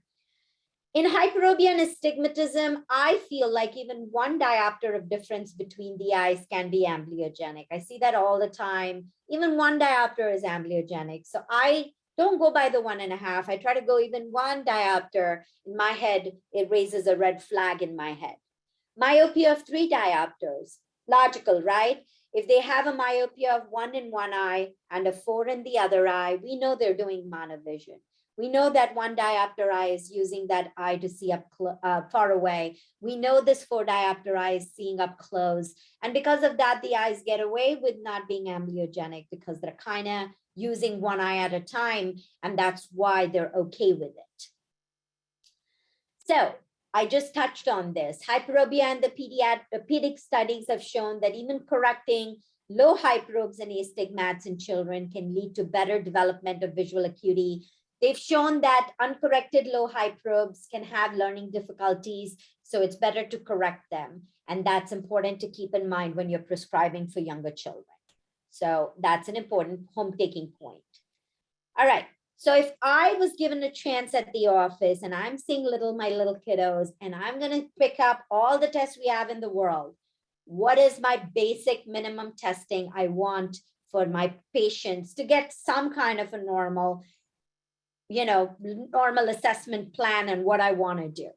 In hyperopia and astigmatism, I feel like even 1 diopter of difference between the eyes can be amblyogenic. I see that all the time. Even 1 diopter is amblyogenic. So I don't go by the 1.5. I try to go even 1 diopter. In my head, it raises a red flag in my head. Myopia of 3 diopters, logical, right? If they have a myopia of 1 in one eye and a 4 in the other eye, we know they're doing monovision. We know that 1 diopter eye is using that eye to see up far away. We know this 4 diopter eye is seeing up close. And because of that, the eyes get away with not being amblyogenic because they're kind of using 1 eye at a time. And that's why they're okay with it. So I just touched on this. Hyperopia and the pediatric studies have shown that even correcting low hyperopes and astigmats in children can lead to better development of visual acuity. They've shown that uncorrected low hyperopes can have learning difficulties, so it's better to correct them. And that's important to keep in mind when you're prescribing for younger children. So that's an important home taking point. All right. So if I was given a chance at the office and I'm seeing my little kiddos, and I'm going to pick up all the tests we have in the world, what is my basic minimum testing I want for my patients to get some kind of a normal assessment plan and what I want to do?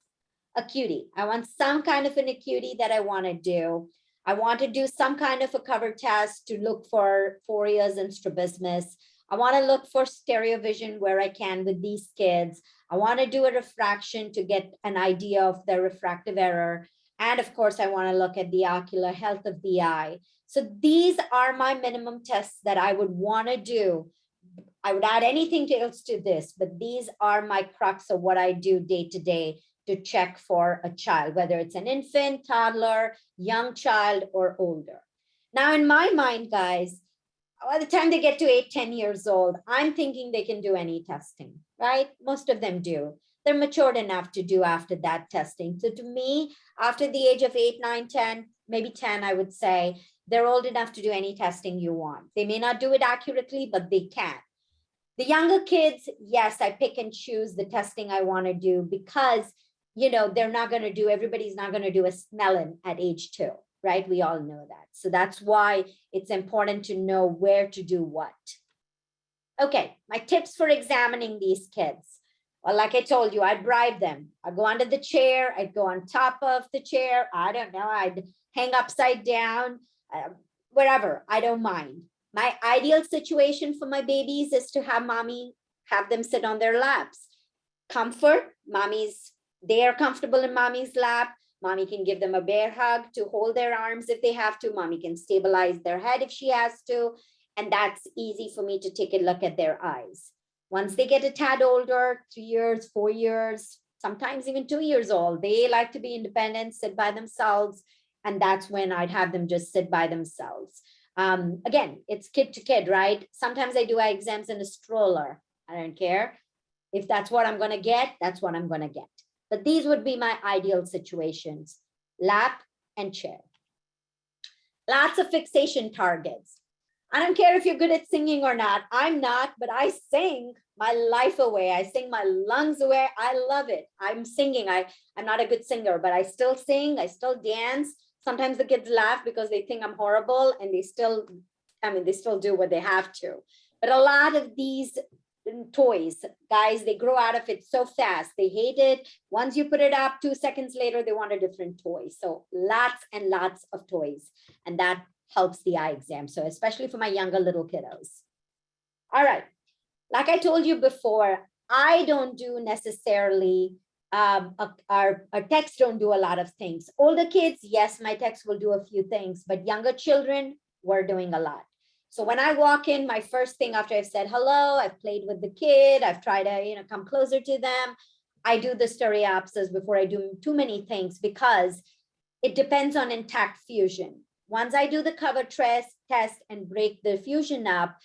Acuity. I want some kind of an acuity that I want to do. I want to do some kind of a cover test to look for phorias and strabismus. I want to look for stereo vision where I can with these kids. I want to do a refraction to get an idea of their refractive error. And of course, I want to look at the ocular health of the eye. So these are my minimum tests that I would want to do. I would add anything else to this, but these are my crux of what I do day to day to check for a child, whether it's an infant, toddler, young child, or older. Now, in my mind, guys, by the time they get to 8, 10 years old, I'm thinking they can do any testing, right? Most of them do. They're matured enough to do after that testing. So to me, after the age of 8, 9, 10, maybe 10, I would say, they're old enough to do any testing you want. They may not do it accurately, but they can. The younger kids, yes, I pick and choose the testing I want to do because, they're not going to do, everybody's not going to do a Snellen at age 2, right? We all know that. So that's why it's important to know where to do what. Okay, my tips for examining these kids. Well, like I told you, I'd bribe them. I'd go under the chair. I'd go on top of the chair. I don't know. I'd hang upside down, wherever. I don't mind. My ideal situation for my babies is to have them sit on their laps. Comfort, they are comfortable in mommy's lap. Mommy can give them a bear hug to hold their arms if they have to. Mommy can stabilize their head if she has to. And that's easy for me to take a look at their eyes. Once they get a tad older, 3 years, 4 years, sometimes even 2 years old, they like to be independent, sit by themselves. And that's when I'd have them just sit by themselves. Again, it's kid to kid, right? Sometimes I do eye exams in a stroller. I don't care. If that's what I'm going to get, that's what I'm going to get. But these would be my ideal situations: lap and chair. Lots of fixation targets. I don't care if you're good at singing or not. I'm not, but I sing my life away. I sing my lungs away. I love it. I'm singing. I'm not a good singer, but I still sing. I still dance. Sometimes the kids laugh because they think I'm horrible, and they still do what they have to. But a lot of these toys, guys, they grow out of it so fast. They hate it. Once you put it up, 2 seconds later, they want a different toy. So lots and lots of toys. And that helps the eye exam. So especially for my younger little kiddos. All right. Like I told you before, I don't do necessarily, our techs don't do a lot of things. Older kids, yes, my techs will do a few things, but younger children, we're doing a lot. So when I walk in, my first thing after I've said hello, I've played with the kid, I've tried to, come closer to them, I do the stereopsis before I do too many things, because it depends on intact fusion. Once I do the cover test and break the fusion up,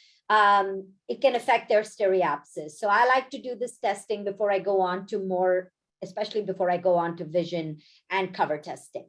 it can affect their stereopsis. So I like to do this testing before I go on to more, especially before I go on to vision and cover testing.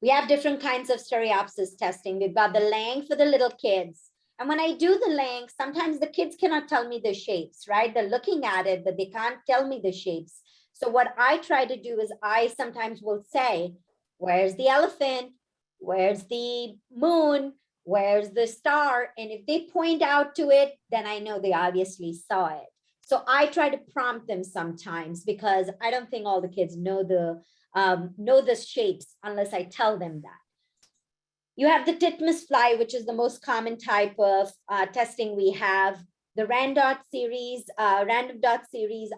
We have different kinds of stereopsis testing. We've got the Lang for the little kids. And when I do the Lang, sometimes the kids cannot tell me the shapes, right? They're looking at it, but they can't tell me the shapes. So what I try to do is I sometimes will say, where's the elephant? Where's the moon? Where's the star? And if they point out to it, then I know they obviously saw it. So I try to prompt them sometimes, because I don't think all the kids know the shapes unless I tell them that. You have the titmus fly, which is the most common type of testing we have. The random dot series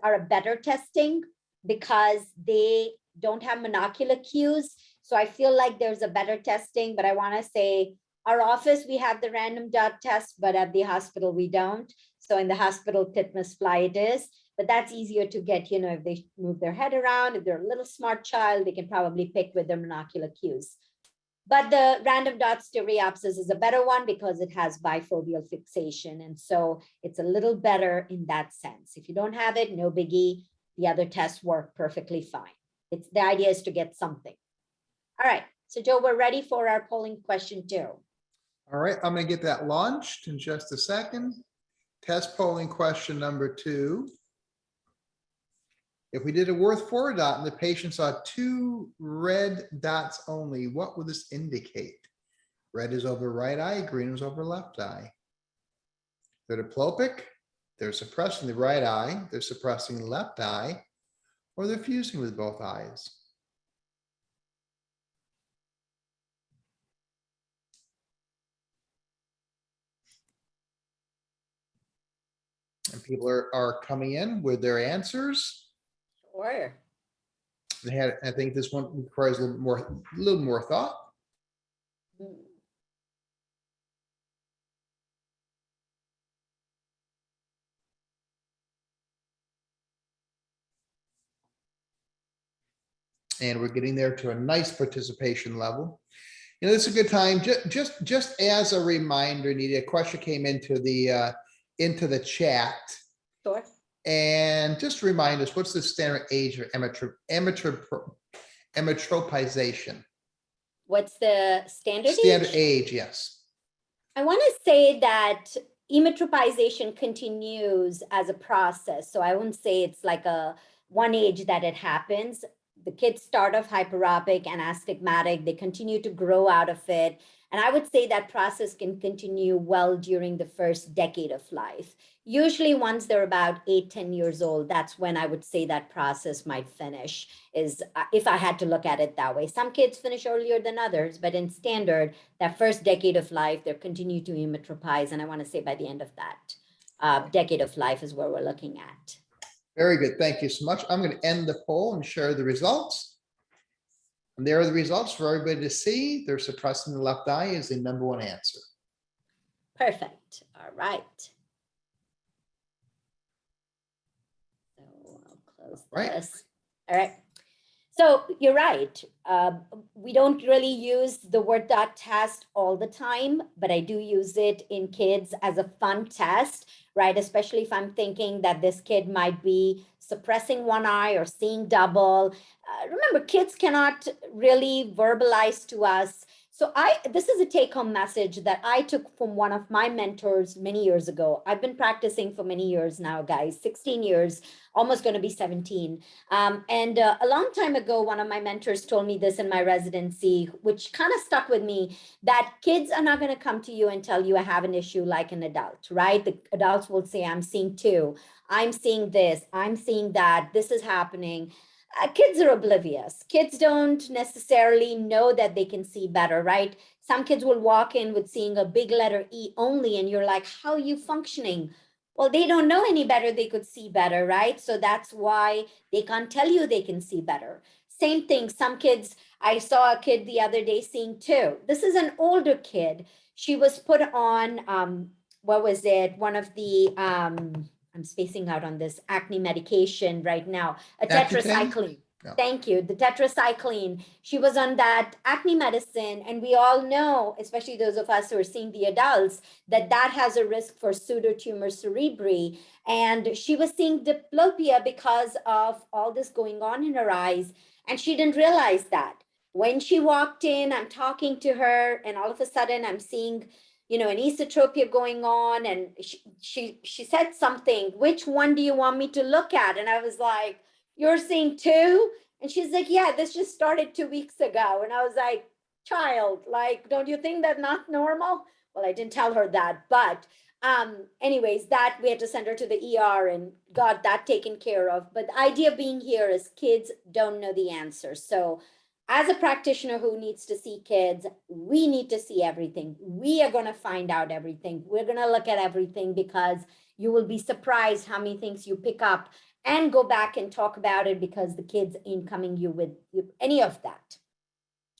are a better testing because they don't have monocular cues. So I feel like there's a better testing, but I want to say our office, we have the random dot test, but at the hospital, we don't. So in the hospital, titmus fly it is. But that's easier to get, if they move their head around, if they're a little smart child, they can probably pick with their monocular cues. But the random dot stereopsis is a better one because it has bifoveal fixation. And so it's a little better in that sense. If you don't have it, no biggie. The other tests work perfectly fine. The idea is to get something. All right. So Joe, we're ready for our polling question 2. All right, I'm going to get that launched in just a second. Test polling question number 2. If we did a Worth 4 dot and the patient saw 2 red dots only, what would this indicate? Red is over right eye, green is over left eye. They're diplopic, they're suppressing the right eye, they're suppressing the left eye, or they're fusing with both eyes. people are coming in with their answers. Sure. I think this one requires a little more thought. Mm. And we're getting there to a nice participation level. You know, this is a good time. Just as a reminder, Nita, a question came into the chat. Sure. And just remind us, what's the standard age of emetropization? What's the standard Standard age? age, yes. I want to say that emetropization continues as a process. So I wouldn't say it's like a one age that it happens. The kids start off hyperopic and astigmatic. They continue to grow out of it. And I would say that process can continue well during the first decade of life. Usually once they're about 8, 10 years old, that's when I would say that process might finish, is if I had to look at it that way. Some kids finish earlier than others, but in standard, that first decade of life, they're continue to emetropize. And I want to say by the end of that decade of life is where we're looking at. Very good. Thank you so much. I'm going to end the poll and share the results. And there are the results for everybody to see. They're suppressing the left eye is the number one answer. Perfect. All right. So I'll close this. All right. So you're right. We don't really use the word dot test all the time, but I do use it in kids as a fun test, right? Especially if I'm thinking that this kid might be suppressing one eye or seeing double. Remember, kids cannot really verbalize to us. So this is a take-home message that I took from one of my mentors many years ago. I've been practicing for many years now, guys, 16 years, almost going to be 17. And a long time ago, one of my mentors told me this in my residency, which kind of stuck with me, that kids are not going to come to you and tell you I have an issue like an adult, right? The adults will say, I'm seeing two, I'm seeing this, I'm seeing that, this is happening. Kids are oblivious. Kids don't necessarily know that they can see better, right? Some kids will walk in with seeing a big letter E only, and you're like, how are you functioning? Well, they don't know any better. They could see better, right? So that's why they can't tell you they can see better. Same thing. Some kids, I saw a kid the other day seeing two. This is an older kid. She was put on, what was it? One of the, I'm spacing out on this acne medication right now, a tetracycline. Yeah. Thank you. The tetracycline. She was on that acne medicine. And we all know, especially those of us who are seeing the adults, that that has a risk for pseudotumor cerebri. And she was seeing diplopia because of all this going on in her eyes. And she didn't realize that. When she walked in, I'm talking to her, and all of a sudden I'm seeing, you know, an esotropia going on. And she said something, which one do you want me to look at? And I was like, you're seeing two? And she's like, yeah, this just started 2 weeks ago. And I was like, child, like, don't you think that's not normal? Well, I didn't tell her that, but anyways, that we had to send her to the ER and got that taken care of. But the idea being here is kids don't know the answer. So as a practitioner who needs to see kids, we need to see everything. We are going to find out everything. We're going to look at everything, because you will be surprised how many things you pick up and go back and talk about it, because the kids ain't coming you with any of that.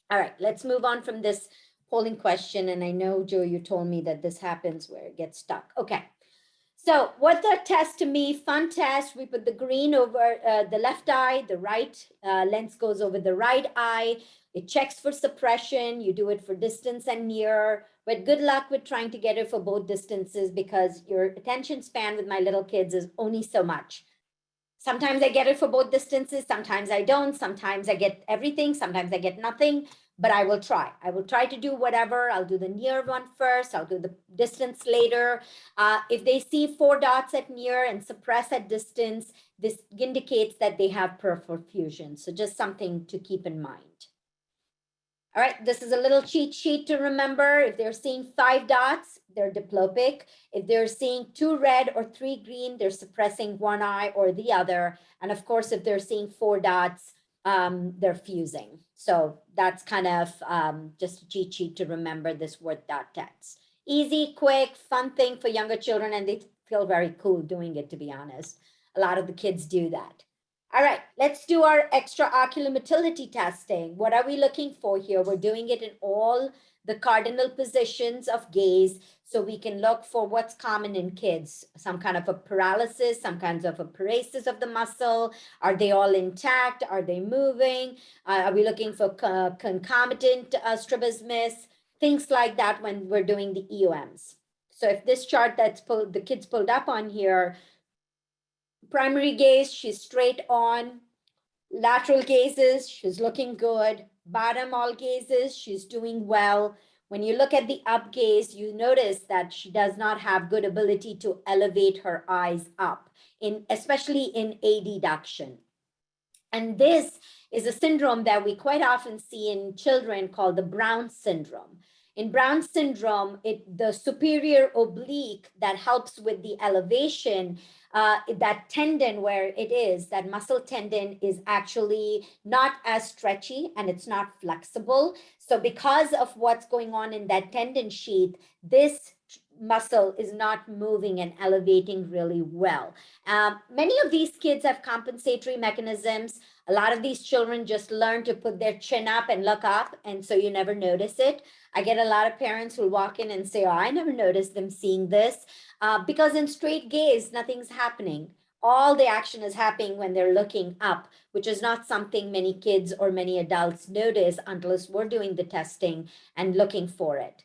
All right, let's move on from this polling question. And I know, Joe, you told me that this happens where it gets stuck. Okay. So what the test to me, fun test, we put the green over the left eye, the right lens goes over the right eye. It checks for suppression. You do it for distance and near, but good luck with trying to get it for both distances, because your attention span with my little kids is only so much. Sometimes I get it for both distances. Sometimes I don't. Sometimes I get everything. Sometimes I get nothing, but I will try. I will try to do whatever. I'll do the near one first. I'll do the distance later. If they see 4 dots at near and suppress at distance, this indicates that they have peripheral fusion. So just something to keep in mind. All right, this is a little cheat sheet to remember. If they're seeing 5 dots, they're diplopic. If they're seeing 2 red or 3 green, they're suppressing one eye or the other. And of course, if they're seeing 4 dots, they're fusing. So that's kind of just a cheat sheet to remember this word dot test. Easy, quick, fun thing for younger children, and they feel very cool doing it, to be honest. A lot of the kids do that. All right, let's do our extraocular motility testing. What are we looking for here? We're doing it in all the cardinal positions of gaze, so we can look for what's common in kids, some kind of a paralysis, some kinds of a paresis of the muscle. Are they all intact? Are they moving? Are we looking for concomitant strabismus? Things like that when we're doing the EOMs. So if this chart that's pulled, the kids pulled up on here, primary gaze, she's straight on. Lateral gazes, she's looking good. Bottom all gazes, she's doing well. When you look at the up gaze, you notice that she does not have good ability to elevate her eyes up, especially in adduction. And this is a syndrome that we quite often see in children called the Brown syndrome. In Brown syndrome, the superior oblique that helps with the elevation, that tendon where it is, that muscle tendon is actually not as stretchy and it's not flexible. So because of what's going on in that tendon sheath, this muscle is not moving and elevating really well. Many of these kids have compensatory mechanisms. A lot of these children just learn to put their chin up and look up, and so you never notice it. I get a lot of parents who walk in and say, oh, I never noticed them seeing this, because in straight gaze, nothing's happening. All the action is happening when they're looking up, which is not something many kids or many adults notice unless we're doing the testing and looking for it.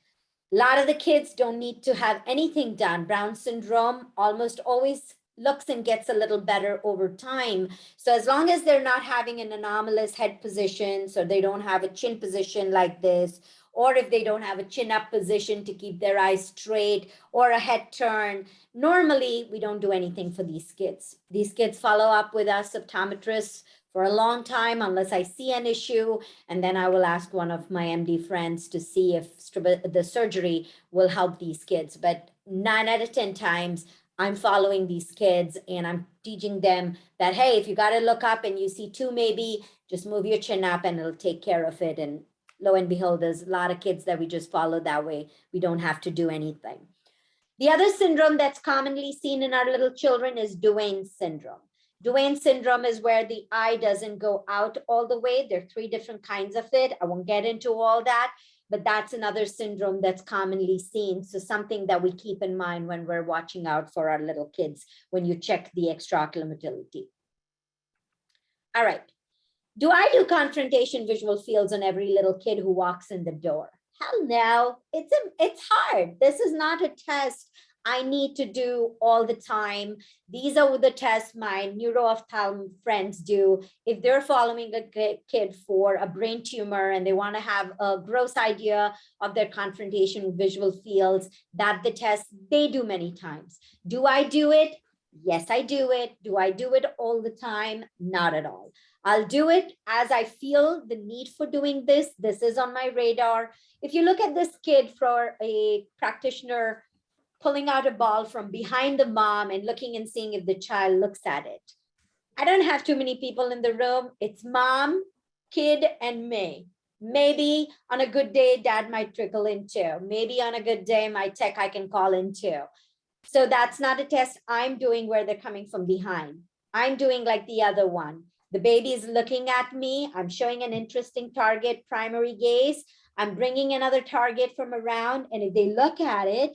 A lot of the kids don't need to have anything done. Brown syndrome almost always looks and gets a little better over time. So as long as they're not having an anomalous head position, so they don't have a chin position like this, or if they don't have a chin up position to keep their eyes straight or a head turn, normally we don't do anything for these kids. These kids follow up with us optometrists for a long time unless I see an issue, and then I will ask one of my MD friends to see if the surgery will help these kids. But 9 out of 10 times, I'm following these kids and I'm teaching them that, hey, if you got to look up and you see 2 maybe, just move your chin up and it'll take care of it. And lo and behold, there's a lot of kids that we just follow that way. We don't have to do anything. The other syndrome that's commonly seen in our little children is Duane syndrome. Duane syndrome is where the eye doesn't go out all the way. There are 3 different kinds of it. I won't get into all that, but that's another syndrome that's commonly seen. So something that we keep in mind when we're watching out for our little kids when you check the extraocular motility. All right. Do I do confrontation visual fields on every little kid who walks in the door? Hell no, it's hard. This is not a test I need to do all the time. These are the tests my neuro-ophthalm friends do. If they're following a kid for a brain tumor and they want to have a gross idea of their confrontation visual fields, that's the test they do many times. Do I do it? Yes, I do it. Do I do it all the time? Not at all. I'll do it as I feel the need for doing this. This is on my radar. If you look at this kid for a practitioner pulling out a ball from behind the mom and looking and seeing if the child looks at it. I don't have too many people in the room. It's mom, kid, and me. Maybe on a good day, dad might trickle in too. Maybe on a good day, my tech I can call in too. So that's not a test I'm doing where they're coming from behind. I'm doing like the other one. The baby is looking at me. I'm showing an interesting target, primary gaze. I'm bringing another target from around. And if they look at it,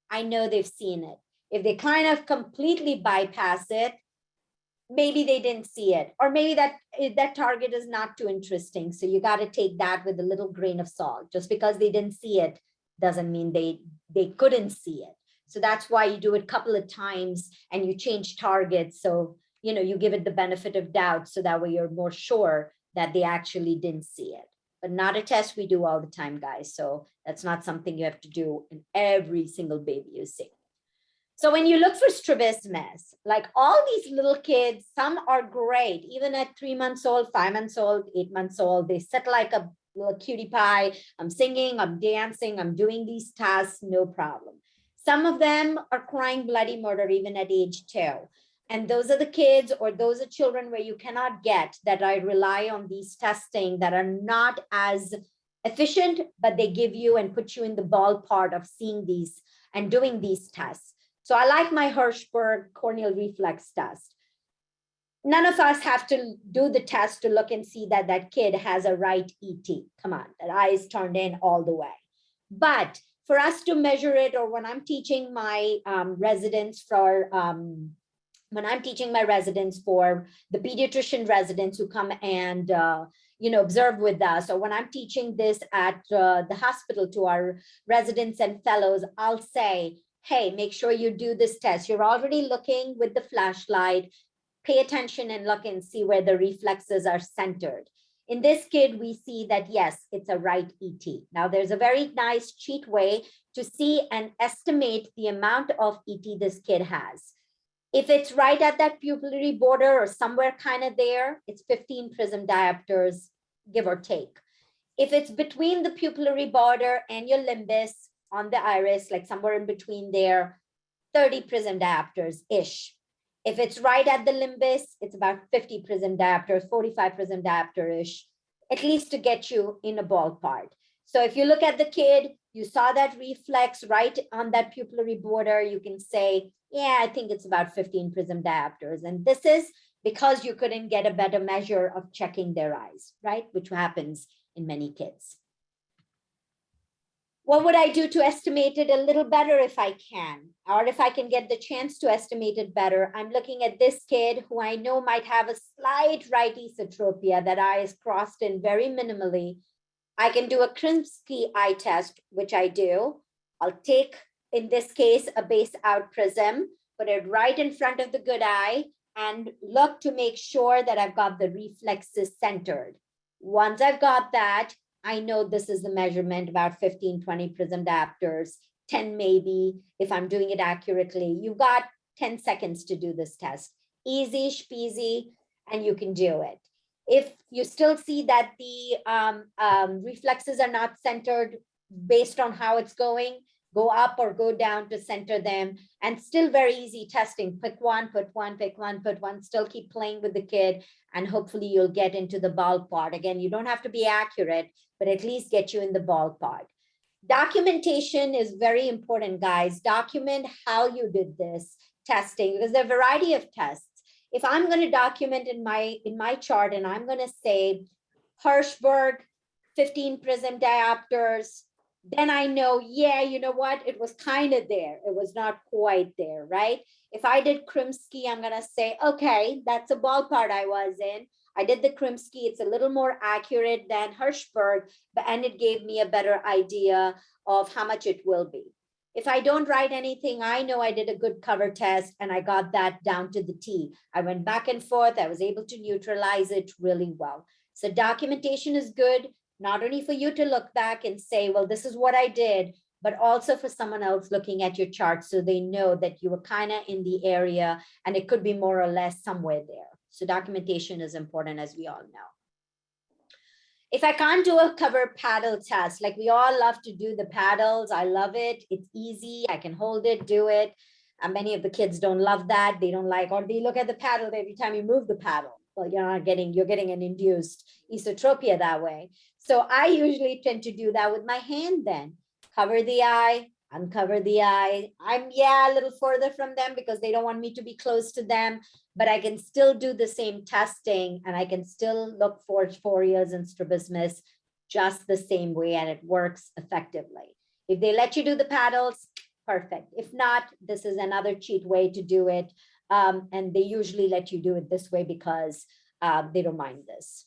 I know they've seen it. If they kind of completely bypass it, maybe they didn't see it, or maybe that target is not too interesting. So you got to take that with a little grain of salt. Just because they didn't see it doesn't mean they couldn't see it. So that's why you do it a couple of times and you change targets. So, you give it the benefit of doubt. So that way you're more sure that they actually didn't see it. But not a test we do all the time, guys. So that's not something you have to do in every single baby you see. So when you look for strabismus, like all these little kids, some are great, even at 3 months old, 5 months old, 8 months old, they sit like a little cutie pie. I'm singing, I'm dancing, I'm doing these tasks, no problem. Some of them are crying bloody murder even at age 2. And those are the kids, or those are children where you cannot get, that I rely on these testing that are not as efficient, but they give you and put you in the ballpark of seeing these and doing these tests. So I like my Hirschberg corneal reflex test. None of us have to do the test to look and see that that kid has a right ET. Come on, that eye is turned in all the way. But for us to measure it, or when I'm teaching my residents for the pediatrician residents who come and observe with us, or when I'm teaching this at the hospital to our residents and fellows, I'll say, hey, make sure you do this test. You're already looking with the flashlight. Pay attention and look and see where the reflexes are centered. In this kid, we see that, yes, it's a right ET. Now, there's a very nice cheat way to see and estimate the amount of ET this kid has. If it's right at that pupillary border or somewhere kind of there, it's 15 prism diopters, give or take. If it's between the pupillary border and your limbus on the iris, like somewhere in between there, 30 prism diopters-ish. If it's right at the limbus, it's about 50 prism diopters, 45 prism diopter-ish, at least to get you in a ballpark. So if you look at the kid, you saw that reflex right on that pupillary border, you can say, yeah, I think it's about 15 prism diopters. And this is because you couldn't get a better measure of checking their eyes, right? Which happens in many kids. What would I do to estimate it a little better if I can? Or if I can get the chance to estimate it better? I'm looking at this kid who I know might have a slight right esotropia, that eye is crossed in very minimally. I can do a Krimsky eye test, which I do. I'll take, in this case, a base out prism, put it right in front of the good eye, and look to make sure that I've got the reflexes centered. Once I've got that, I know this is the measurement, about 15, 20 prism diopters, 10 maybe, if I'm doing it accurately. You've got 10 seconds to do this test. Easy peasy, and you can do it. If you still see that the reflexes are not centered based on how it's going, go up or go down to center them, and still very easy testing. Pick one, put one, pick one, put one, still keep playing with the kid, and hopefully you'll get into the ballpark. Again, you don't have to be accurate, but at least get you in the ballpark. Documentation is very important, guys. Document how you did this testing, because there are a variety of tests. If I'm going to document in my chart and I'm going to say Hirschberg, 15 prism diopters, then I know, yeah, you know what? It was kind of there. It was not quite there, right? If I did Krimsky, I'm going to say, okay, that's a ballpark I was in. I did the Krimsky. It's a little more accurate than Hirschberg, and it gave me a better idea of how much it will be. If I don't write anything, I know I did a good cover test and I got that down to the T. I went back and forth. I was able to neutralize it really well. So documentation is good, not only for you to look back and say, well, this is what I did, but also for someone else looking at your chart so they know that you were kind of in the area and it could be more or less somewhere there. So documentation is important, as we all know. If I can't do a cover paddle test, like we all love to do the paddles, I love it. It's easy. I can hold it, do it. And many of the kids don't love that. They don't like, or they look at the paddle every time you move the paddle. Well, you're getting an induced esotropia that way. So I usually tend to do that with my hand then. Cover the eye, uncover the eye. I'm, a little further from them because they don't want me to be close to them, but I can still do the same testing and I can still look for forials and strabismus just the same way, and it works effectively. If they let you do the paddles, perfect. If not, this is another cheat way to do it. And they usually let you do it this way because they don't mind this.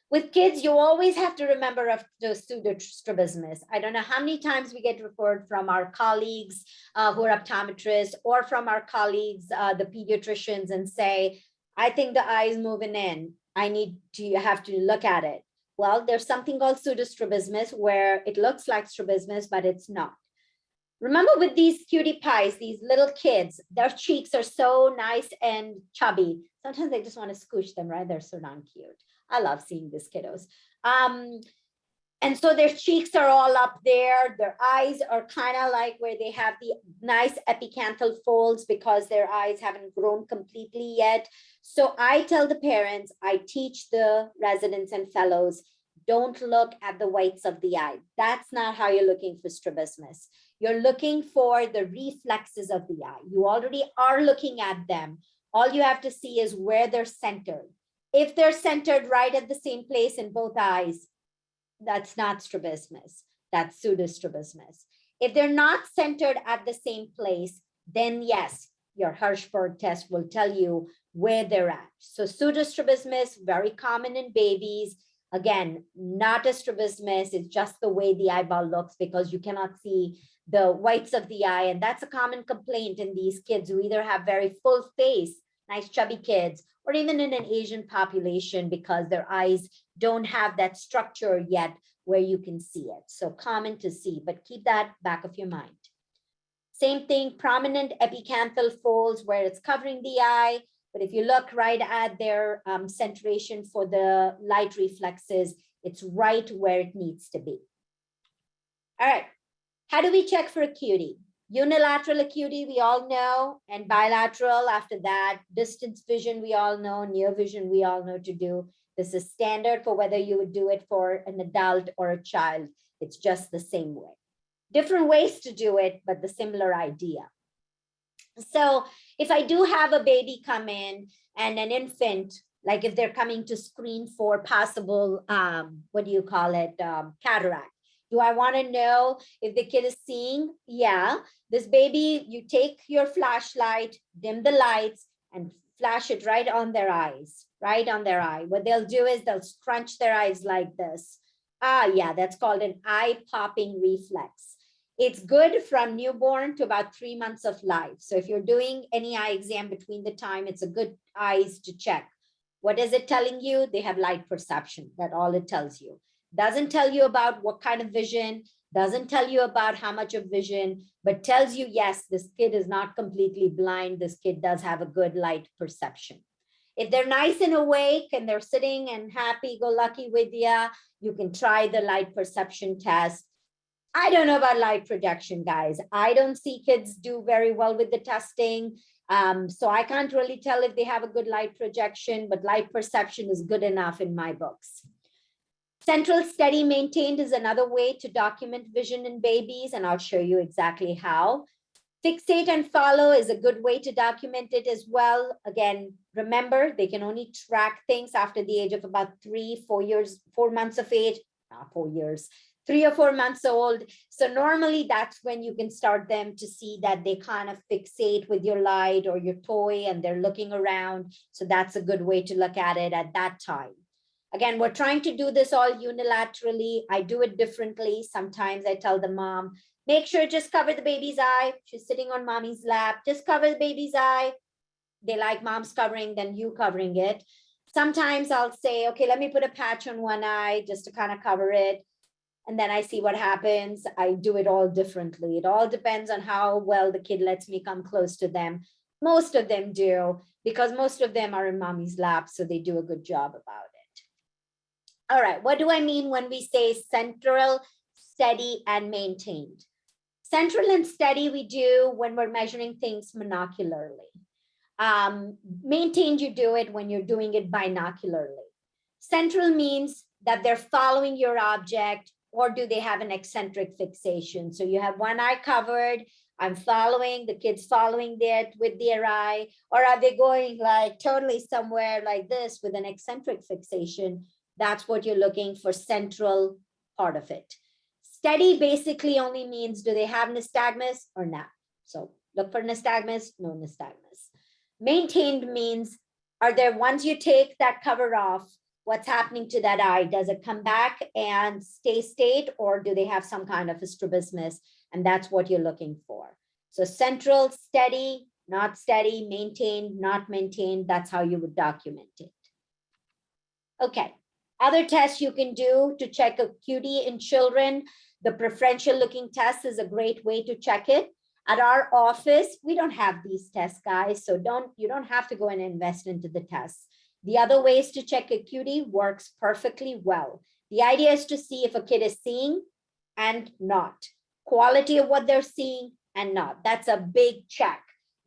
With kids, you always have to remember of the pseudostrabismus. I don't know how many times we get referred from our colleagues who are optometrists or from our colleagues, the pediatricians, and say, I think the eye is moving in. You have to look at it. Well, there's something called pseudostrabismus where it looks like strabismus, but it's not. Remember with these cutie pies, these little kids, their cheeks are so nice and chubby. Sometimes they just want to scooch them, right? They're so darn cute. I love seeing these kiddos. And so their cheeks are all up there. Their eyes are kind of like where they have the nice epicanthal folds because their eyes haven't grown completely yet. So I tell the parents, I teach the residents and fellows, Don't look at the whites of the eye. That's not how you're looking for strabismus. You're looking for the reflexes of the eye. You already are looking at them. All you have to see is where they're centered. If they're centered right at the same place in both eyes, that's not strabismus. That's pseudostrabismus. If they're not centered at the same place, then yes, your Hirschberg test will tell you where they're at. So pseudostrabismus, very common in babies. Again, not a strabismus, it's just the way the eyeball looks because you cannot see the whites of the eye. And that's a common complaint in these kids who either have very full face, nice chubby kids, or even in an Asian population because their eyes don't have that structure yet where you can see it. So common to see, but keep that back of your mind. Same thing, prominent epicanthal folds where it's covering the eye. But if you look right at their centration for the light reflexes, it's right where it needs to be. All right, how do we check for acuity? Unilateral acuity, we all know, and bilateral after that. Distance vision, we all know. Near vision, we all know to do. This is standard for whether you would do it for an adult or a child. It's just the same way. Different ways to do it, but the similar idea. So if I do have a baby come in and an infant, like if they're coming to screen for possible, cataract. Do I want to know if the kid is seeing? Yeah, this baby, you take your flashlight, dim the lights, and flash it right on their eyes, right on their eye. What they'll do is they'll scrunch their eyes like this. Yeah, that's called an eye popping reflex. It's good from newborn to about 3 months of life. So if you're doing any eye exam between the time, it's a good eyes to check. What is it telling you? They have light perception. That's all it tells you. Doesn't tell you about what kind of vision, doesn't tell you about how much of vision, but tells you, yes, this kid is not completely blind. This kid does have a good light perception. If they're nice and awake and they're sitting and happy-go-lucky with you, you can try the light perception test. I don't know about light projection, guys. I don't see kids do very well with the testing. So I can't really tell if they have a good light projection, but light perception is good enough in my books. Central steady maintained is another way to document vision in babies, and I'll show you exactly how. Fixate and follow is a good way to document it as well. Again, remember, they can only track things after the age of about 4 months of age, not 4 years, 3 or 4 months old. So normally that's when you can start them to see that they kind of fixate with your light or your toy and they're looking around. So that's a good way to look at it at that time. Again, we're trying to do this all unilaterally. I do it differently. Sometimes I tell the mom, make sure just cover the baby's eye. She's sitting on mommy's lap. Just cover the baby's eye. They like mom's covering than you covering it. Sometimes I'll say, okay, let me put a patch on one eye just to kind of cover it. And then I see what happens. I do it all differently. It all depends on how well the kid lets me come close to them. Most of them do, because most of them are in mommy's lap, so they do a good job about it. All right, what do I mean when we say central, steady, and maintained? Central and steady we do when we're measuring things monocularly. Maintained, you do it when you're doing it binocularly. Central means that they're following your object, or do they have an eccentric fixation? So you have one eye covered, I'm following, the kid's following that with their eye, or are they going like totally somewhere like this with an eccentric fixation? That's what you're looking for, central part of it. Steady basically only means, do they have nystagmus or not? So look for nystagmus, no nystagmus. Maintained means, are there, once you take that cover off, what's happening to that eye? Does it come back and stay state, or do they have some kind of a strabismus? And that's what you're looking for. So central, steady, not steady, maintained, not maintained. That's how you would document it. Okay. Other tests you can do to check acuity in children. The preferential looking test is a great way to check it. At our office, we don't have these tests, guys. So you don't have to go and invest into the tests. The other ways to check acuity works perfectly well. The idea is to see if a kid is seeing and not. Quality of what they're seeing and not. That's a big check.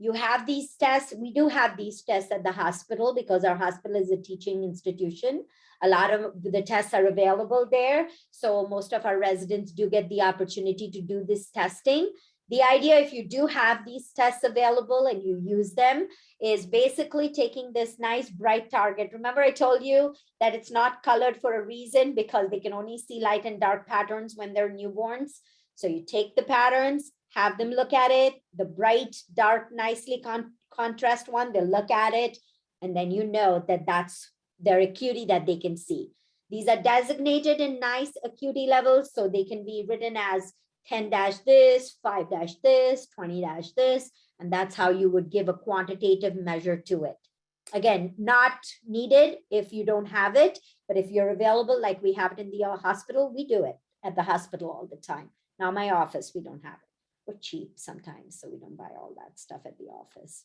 You have these tests. We do have these tests at the hospital because our hospital is a teaching institution. A lot of the tests are available there. So most of our residents do get the opportunity to do this testing. The idea, if you do have these tests available and you use them, is basically taking this nice bright target. Remember, I told you that it's not colored for a reason because they can only see light and dark patterns when they're newborns. So you take the patterns, have them look at it, the bright, dark, nicely contrast one, they'll look at it, and then you know that that's their acuity that they can see. These are designated in nice acuity levels, so they can be written as 10 dash this, 5 dash this, 20 dash this, and that's how you would give a quantitative measure to it. Again, not needed if you don't have it, but if you're available, like we have it in the hospital, we do it at the hospital all the time. Now my office, we don't have it. We're cheap sometimes, so we don't buy all that stuff at the office.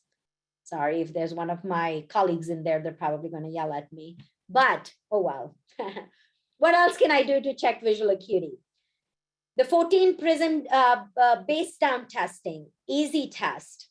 Sorry, if there's one of my colleagues in there, they're probably going to yell at me, but oh well. What else can I do to check visual acuity? The 14 prism base down testing, easy test.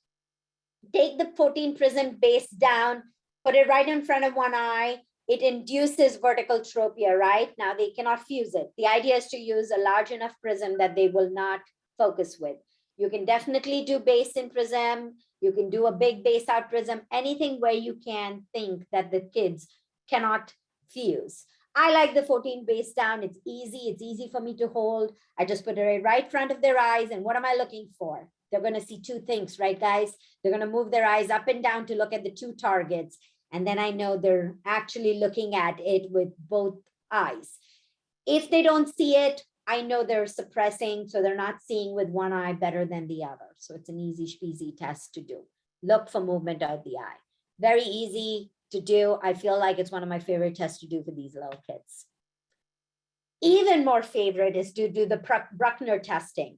Take the 14 prism base down, put it right in front of one eye. It induces vertical tropia, right? Now they cannot fuse it. The idea is to use a large enough prism that they will not focus with. You can definitely do base in prism. You can do a big base out prism, anything where you can think that the kids cannot fuse. I like the 14 base down. It's easy for me to hold. I just put it right in front of their eyes. And what am I looking for? They're going to see two things, right, guys? They're going to move their eyes up and down to look at the two targets. And then I know they're actually looking at it with both eyes. If they don't see it, I know they're suppressing, so they're not seeing with one eye better than the other. So it's an easy test to do. Look for movement of the eye. Very easy to do. I feel like it's one of my favorite tests to do for these little kids. Even more favorite is to do the Bruckner testing.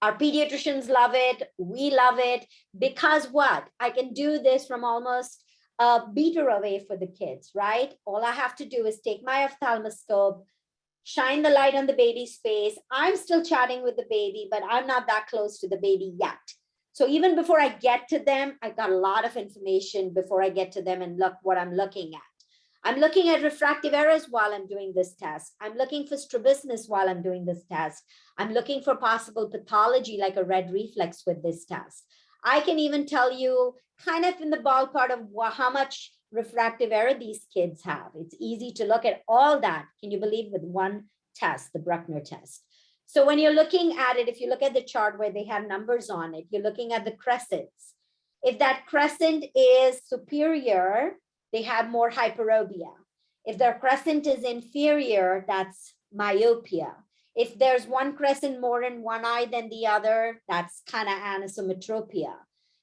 Our pediatricians love it. We love it because what? I can do this from almost a meter away for the kids, right? All I have to do is take my ophthalmoscope, shine the light on the baby's face. I'm still chatting with the baby, but I'm not that close to the baby yet. So even before I get to them, I got a lot of information before I get to them and look what I'm looking at. I'm looking at refractive errors while I'm doing this test. I'm looking for strabismus while I'm doing this test. I'm looking for possible pathology like a red reflex with this test. I can even tell you kind of in the ballpark of how much refractive error these kids have. It's easy to look at all that. Can you believe with one test, the Bruckner test? So when you're looking at it, if you look at the chart where they have numbers on it, you're looking at the crescents. If that crescent is superior, they have more hyperopia. If their crescent is inferior, that's myopia. If there's one crescent more in one eye than the other, that's kind of anisometropia.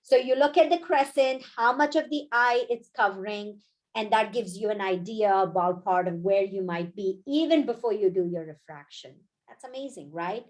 So you look at the crescent, how much of the eye it's covering, and that gives you an idea, a ballpark of where you might be even before you do your refraction. That's amazing, right?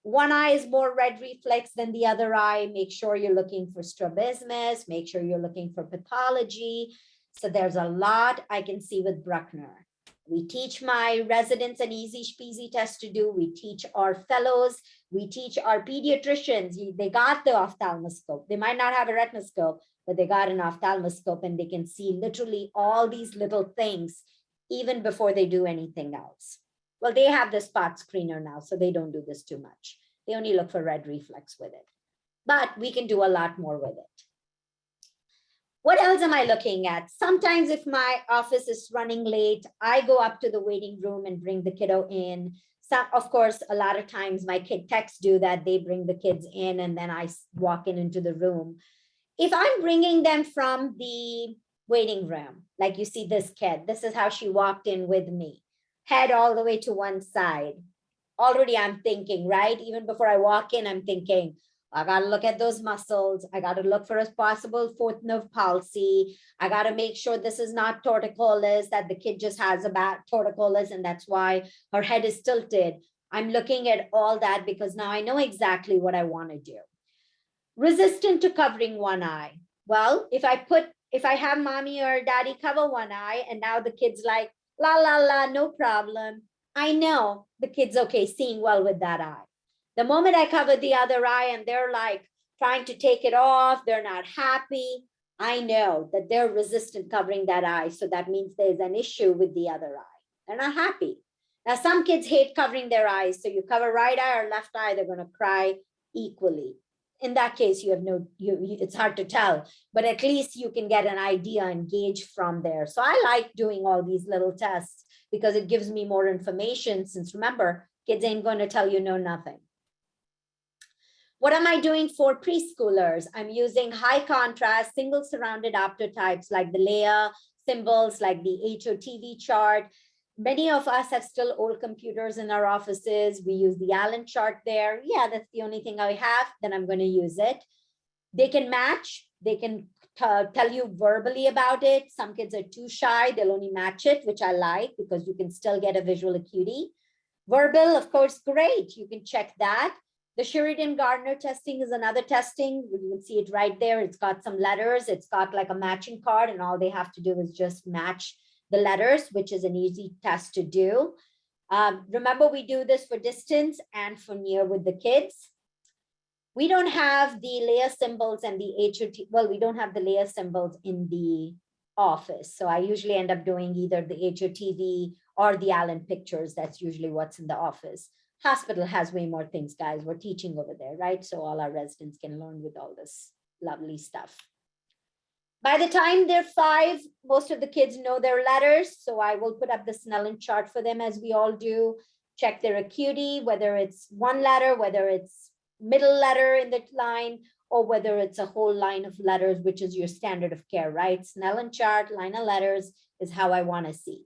One eye is more red reflex than the other eye. Make sure you're looking for strabismus. Make sure you're looking for pathology. So there's a lot I can see with Bruckner. We teach my residents an easy peasy test to do. We teach our fellows. We teach our pediatricians. They got the ophthalmoscope. They might not have a retinoscope, but they got an ophthalmoscope and they can see literally all these little things even before they do anything else. Well, they have the spot screener now, so they don't do this too much. They only look for red reflex with it. But we can do a lot more with it. What else am I looking at? Sometimes if my office is running late, I go up to the waiting room and bring the kiddo in. Some, of course, a lot of times my kid techs do that. They bring the kids in and then I walk into the room. If I'm bringing them from the waiting room, like you see this kid, this is how she walked in with me, head all the way to one side. Already I'm thinking, right? Even before I walk in, I'm thinking, I got to look at those muscles. I got to look for a possible fourth nerve palsy. I got to make sure this is not torticollis, that the kid just has a bad torticollis and that's why her head is tilted. I'm looking at all that because now I know exactly what I want to do. Resistant to covering one eye. Well, if I have mommy or daddy cover one eye and now the kid's like, la, la, la, no problem. I know the kid's okay, seeing well with that eye. The moment I cover the other eye and they're like, trying to take it off. They're not happy. I know that they're resistant covering that eye. So that means there's an issue with the other eye. They're not happy. Now, some kids hate covering their eyes. So you cover right eye or left eye, they're going to cry equally. In that case, you have it's hard to tell, but at least you can get an idea and gauge from there. So I like doing all these little tests because it gives me more information, since remember, kids ain't going to tell you no nothing. What am I doing for preschoolers? I'm using high contrast, single surrounded optotypes like the layer symbols, like the HOTV chart. Many of us have still old computers in our offices. We use the Allen chart there. Yeah, that's the only thing I have, then I'm going to use it. They can match. They can tell you verbally about it. Some kids are too shy. They'll only match it, which I like because you can still get a visual acuity. Verbal, of course, great. You can check that. The Sheridan-Gardner testing is another testing. You can see it right there. It's got some letters. It's got like a matching card, and all they have to do is just match the letters, which is an easy test to do. Remember, we do this for distance and for near with the kids. We don't have the layer symbols and the HOT. Well, we don't have the layer symbols in the office. So I usually end up doing either the HOTV or the Allen pictures. That's usually what's in the office. Hospital has way more things, guys. We're teaching over there, right? So all our residents can learn with all this lovely stuff. By the time they're 5, most of the kids know their letters. So I will put up the Snellen chart for them, as we all do. Check their acuity, whether it's one letter, whether it's middle letter in the line, or whether it's a whole line of letters, which is your standard of care, right? Snellen chart, line of letters is how I want to see.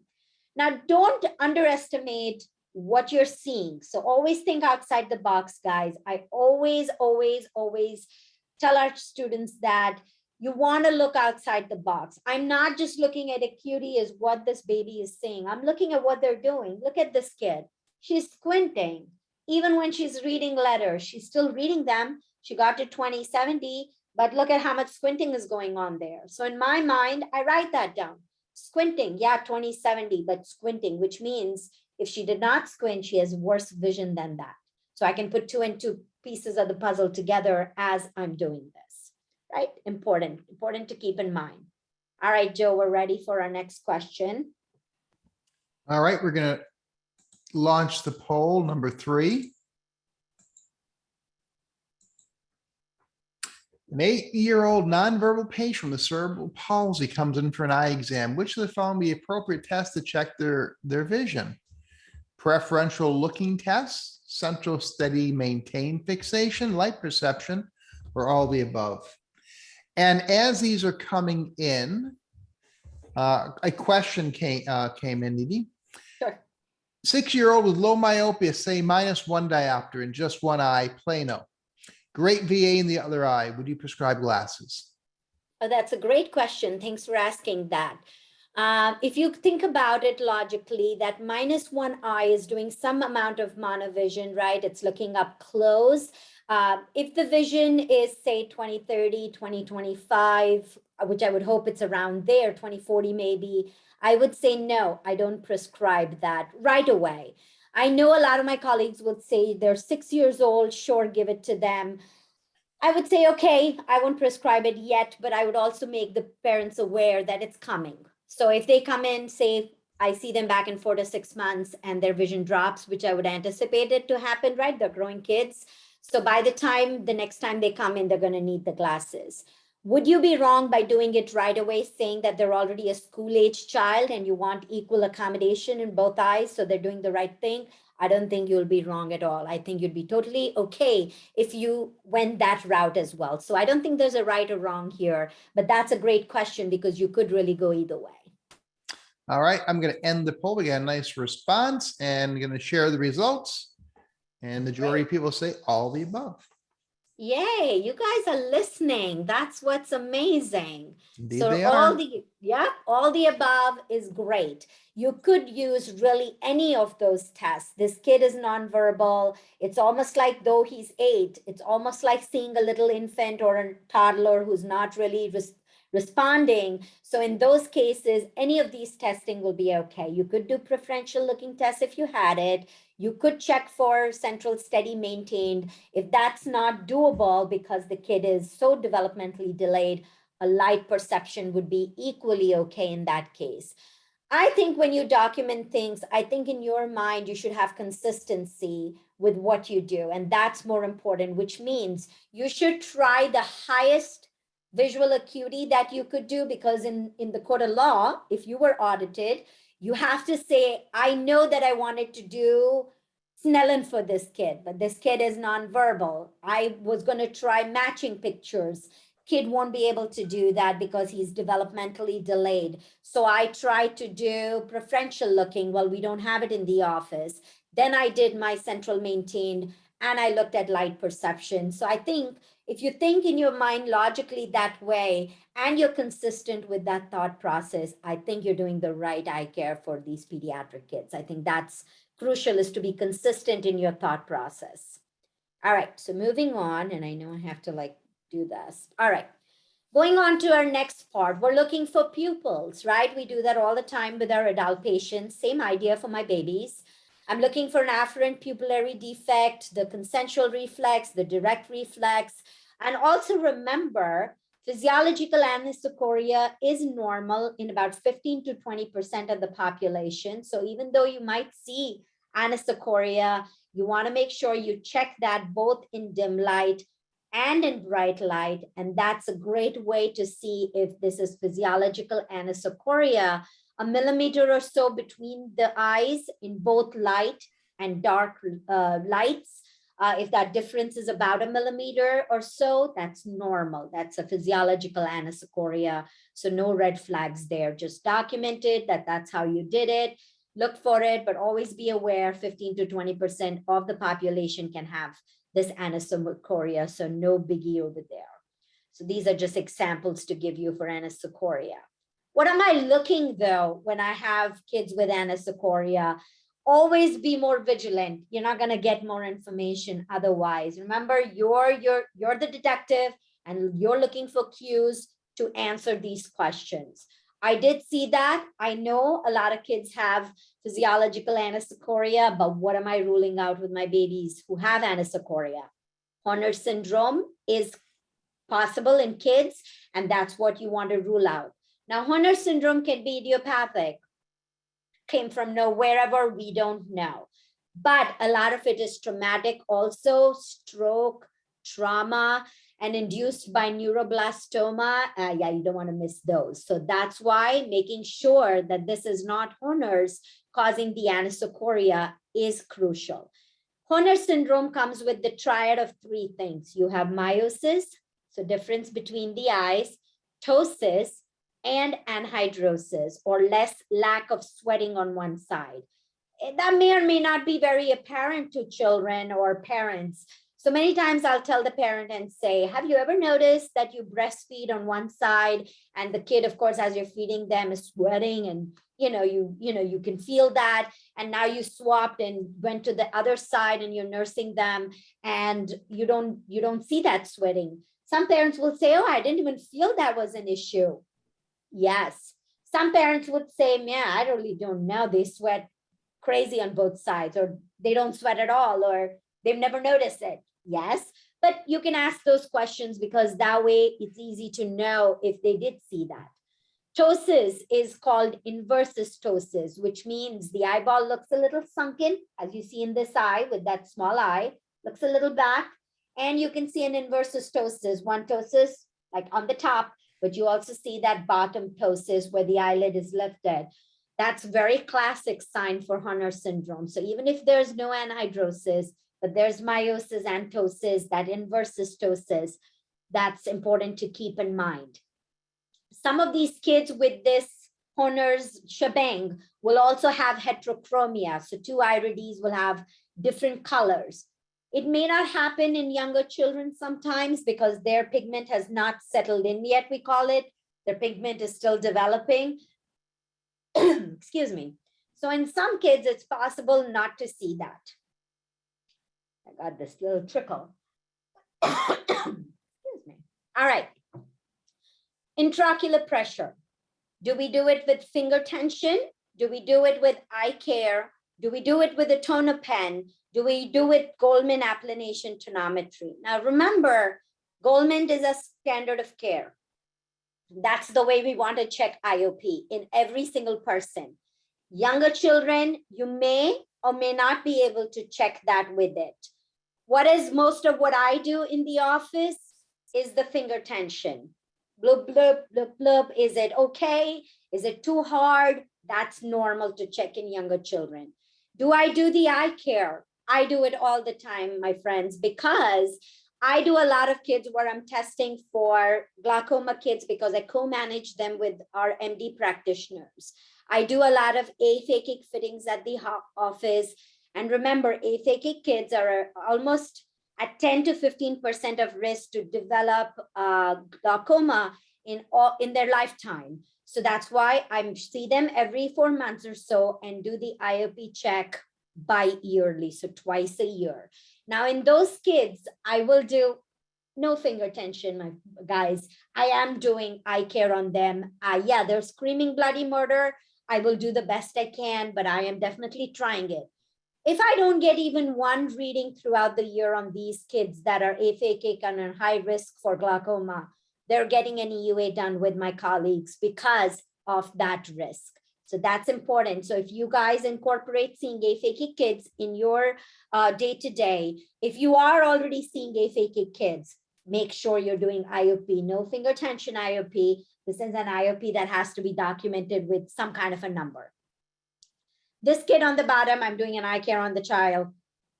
Now, don't underestimate what you're seeing. So always think outside the box, guys. I always tell our students that you want to look outside the box. I'm not just looking at acuity as what this baby is saying. I'm looking at what they're doing. Look at this kid. She's squinting. Even when she's reading letters, she's still reading them. She got to 20/70, but look at how much squinting is going on there. So in my mind, I write that down. Squinting, yeah, 20/70, but squinting, which means if she did not squint, she has worse vision than that. So I can put 2 and 2 pieces of the puzzle together as I'm doing this, right? Important to keep in mind. All right, Joe, we're ready for our next question. All right, we're going to launch the poll number 3. An 8-year-old nonverbal patient with cerebral palsy comes in for an eye exam. Which of the following be appropriate tests to check their vision? Preferential looking tests, central steady maintain fixation, light perception, or all the above? And as these are coming in, a question came in, Nidhi. Sure. 6-year-old with low myopia, say -1 diopter in just one eye, plano. Great VA in the other eye. Would you prescribe glasses? Oh, that's a great question. Thanks for asking that. If you think about it logically, that -1 eye is doing some amount of monovision, right? It's looking up close. If the vision is, say, 20/30, 20/25, which I would hope it's around there, 20/40 maybe, I would say no, I don't prescribe that right away. I know a lot of my colleagues would say they're 6 years old, sure, give it to them. I would say, okay, I won't prescribe it yet, but I would also make the parents aware that it's coming. So if they come in, say, I see them back in 4 to 6 months and their vision drops, which I would anticipate it to happen, right? They're growing kids. So by the next time they come in, they're going to need the glasses. Would you be wrong by doing it right away, saying that they're already a school-age child and you want equal accommodation in both eyes, so they're doing the right thing? I don't think you'll be wrong at all. I think you'd be totally okay if you went that route as well. So I don't think there's a right or wrong here, but that's a great question because you could really go either way. All right, I'm going to end the poll. We got a nice response, and I'm going to share the results. And the majority of people say all the above. Yay, you guys are listening. That's what's amazing. Indeed So they all are. all the above is great. You could use really any of those tests. This kid is nonverbal. It's almost like, though he's 8, it's almost like seeing a little infant or a toddler who's not really responding. So in those cases, any of these testing will be okay. You could do preferential looking tests if you had it. You could check for central steady maintained. If that's not doable because the kid is so developmentally delayed, a light perception would be equally okay in that case. I think when you document things, I think in your mind, you should have consistency with what you do. And that's more important, which means you should try the highest visual acuity that you could do, because in the court of law, if you were audited, you have to say, I know that I wanted to do Snellen for this kid, but this kid is nonverbal. I was going to try matching pictures. Kid won't be able to do that because he's developmentally delayed. So I tried to do preferential looking. Well, we don't have it in the office. Then I did my central maintained and I looked at light perception. So I think if you think in your mind logically that way, and you're consistent with that thought process, I think you're doing the right eye care for these pediatric kids. I think that's crucial, is to be consistent in your thought process. All right, so moving on, and I know I have to do this. All right, going on to our next part, we're looking for pupils, right? We do that all the time with our adult patients. Same idea for my babies. I'm looking for an afferent pupillary defect, the consensual reflex, the direct reflex, and also remember, physiological anisocoria is normal in about 15 to 20% of the population. So even though you might see anisocoria, you want to make sure you check that both in dim light and in bright light. And that's a great way to see if this is physiological anisocoria, a millimeter or so between the eyes in both light and dark lights. If that difference is about a millimeter or so, that's normal. That's a physiological anisocoria. So no red flags there, just documented that that's how you did it. Look for it, but always be aware 15 to 20% of the population can have this anisocoria, so no biggie over there. So these are just examples to give you for anisocoria. What am I looking though when I have kids with anisocoria? Always be more vigilant. You're not going to get more information otherwise. Remember, you're the detective and you're looking for cues to answer these questions. I did see that. I know a lot of kids have physiological anisocoria, but what am I ruling out with my babies who have anisocoria? Horner syndrome is possible in kids, and that's what you want to rule out. Now, Horner syndrome can be idiopathic, came from wherever, we don't know. But a lot of it is traumatic also, stroke, trauma, and induced by neuroblastoma. Yeah, you don't want to miss those. So that's why making sure that this is not Horner's causing the anisocoria is crucial. Horner syndrome comes with the triad of three things. You have meiosis, so difference between the eyes, ptosis, and anhidrosis, or lack of sweating on one side. That may or may not be very apparent to children or parents. So many times I'll tell the parent and say, have you ever noticed that you breastfeed on one side and the kid, of course, as you're feeding them is sweating, and you can feel that, and now you swapped and went to the other side and you're nursing them and you don't see that sweating. Some parents will say, oh, I didn't even feel that was an issue. Yes. Some parents would say, yeah, I really don't know. They sweat crazy on both sides, or they don't sweat at all, or they've never noticed it. Yes. But you can ask those questions because that way it's easy to know if they did see that. Ptosis is called inversus ptosis, which means the eyeball looks a little sunken, as you see in this eye with that small eye, looks a little back. And you can see an inversus ptosis, one ptosis like on the top, but you also see that bottom ptosis where the eyelid is lifted. That's very classic sign for Horner syndrome. So even if there's no anhidrosis, but there's meiosis and ptosis, that inversus ptosis, that's important to keep in mind. Some of these kids with this Horner's shebang will also have heterochromia. So two irides will have different colors. It may not happen in younger children sometimes because their pigment has not settled in yet, we call it. Their pigment is still developing. Excuse me. So in some kids, it's possible not to see that. I got this little trickle. Excuse me. All right. Intraocular pressure. Do we do it with finger tension? Do we do it with eye care? Do we do it with a toner pen? Do we do it Goldman applanation tonometry? Now remember, Goldman is a standard of care. That's the way we want to check IOP in every single person. Younger children, you may or may not be able to check that with it. What is most of what I do in the office is the finger tension. Bloop, bloop, bloop, bloop. Is it okay? Is it too hard? That's normal to check in younger children. Do I do the eye care? I do it all the time, my friends, because I do a lot of kids where I'm testing for glaucoma kids because I co-manage them with our MD practitioners. I do a lot of aphakic fittings at the office. And remember, aphakic kids are almost at 10 to 15% of risk to develop glaucoma in their lifetime. So that's why I see them every 4 months or so and do the IOP check bi-yearly, so twice a year. Now in those kids, I will do no finger tension, my guys. I am doing eye care on them. Yeah, they're screaming bloody murder. I will do the best I can, but I am definitely trying it. If I don't get even one reading throughout the year on these kids that are aphakic and are high risk for glaucoma, they're getting an EUA done with my colleagues because of that risk. So that's important. So if you guys incorporate seeing aphakic kids in your day-to-day, if you are already seeing aphakic kids, make sure you're doing IOP, no finger tension IOP. This is an IOP that has to be documented with some kind of a number. This kid on the bottom, I'm doing an eye care on the child.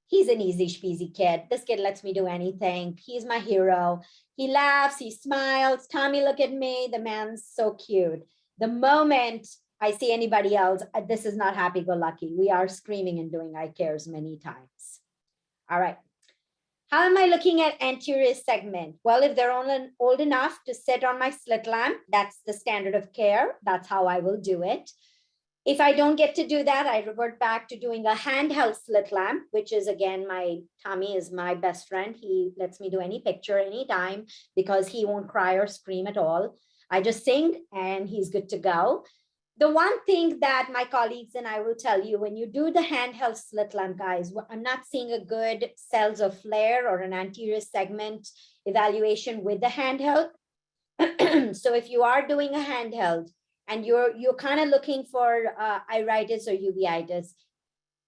He's an easy peasy kid. This kid lets me do anything. He's my hero. He laughs, he smiles. Tommy, look at me. The man's so cute. The moment I see anybody else, this is not happy-go-lucky. We are screaming and doing eye cares many times. All right. How am I looking at anterior segment? Well, if they're old enough to sit on my slit lamp, that's the standard of care. That's how I will do it. If I don't get to do that, I revert back to doing a handheld slit lamp, which is, again, Tommy is my best friend. He lets me do any picture anytime because he won't cry or scream at all. I just sing and he's good to go. The one thing that my colleagues and I will tell you, when you do the handheld slit lamp, guys, I'm not seeing a good cells of flare or an anterior segment evaluation with the handheld. So if you are doing a handheld and you're kind of looking for iritis or uveitis,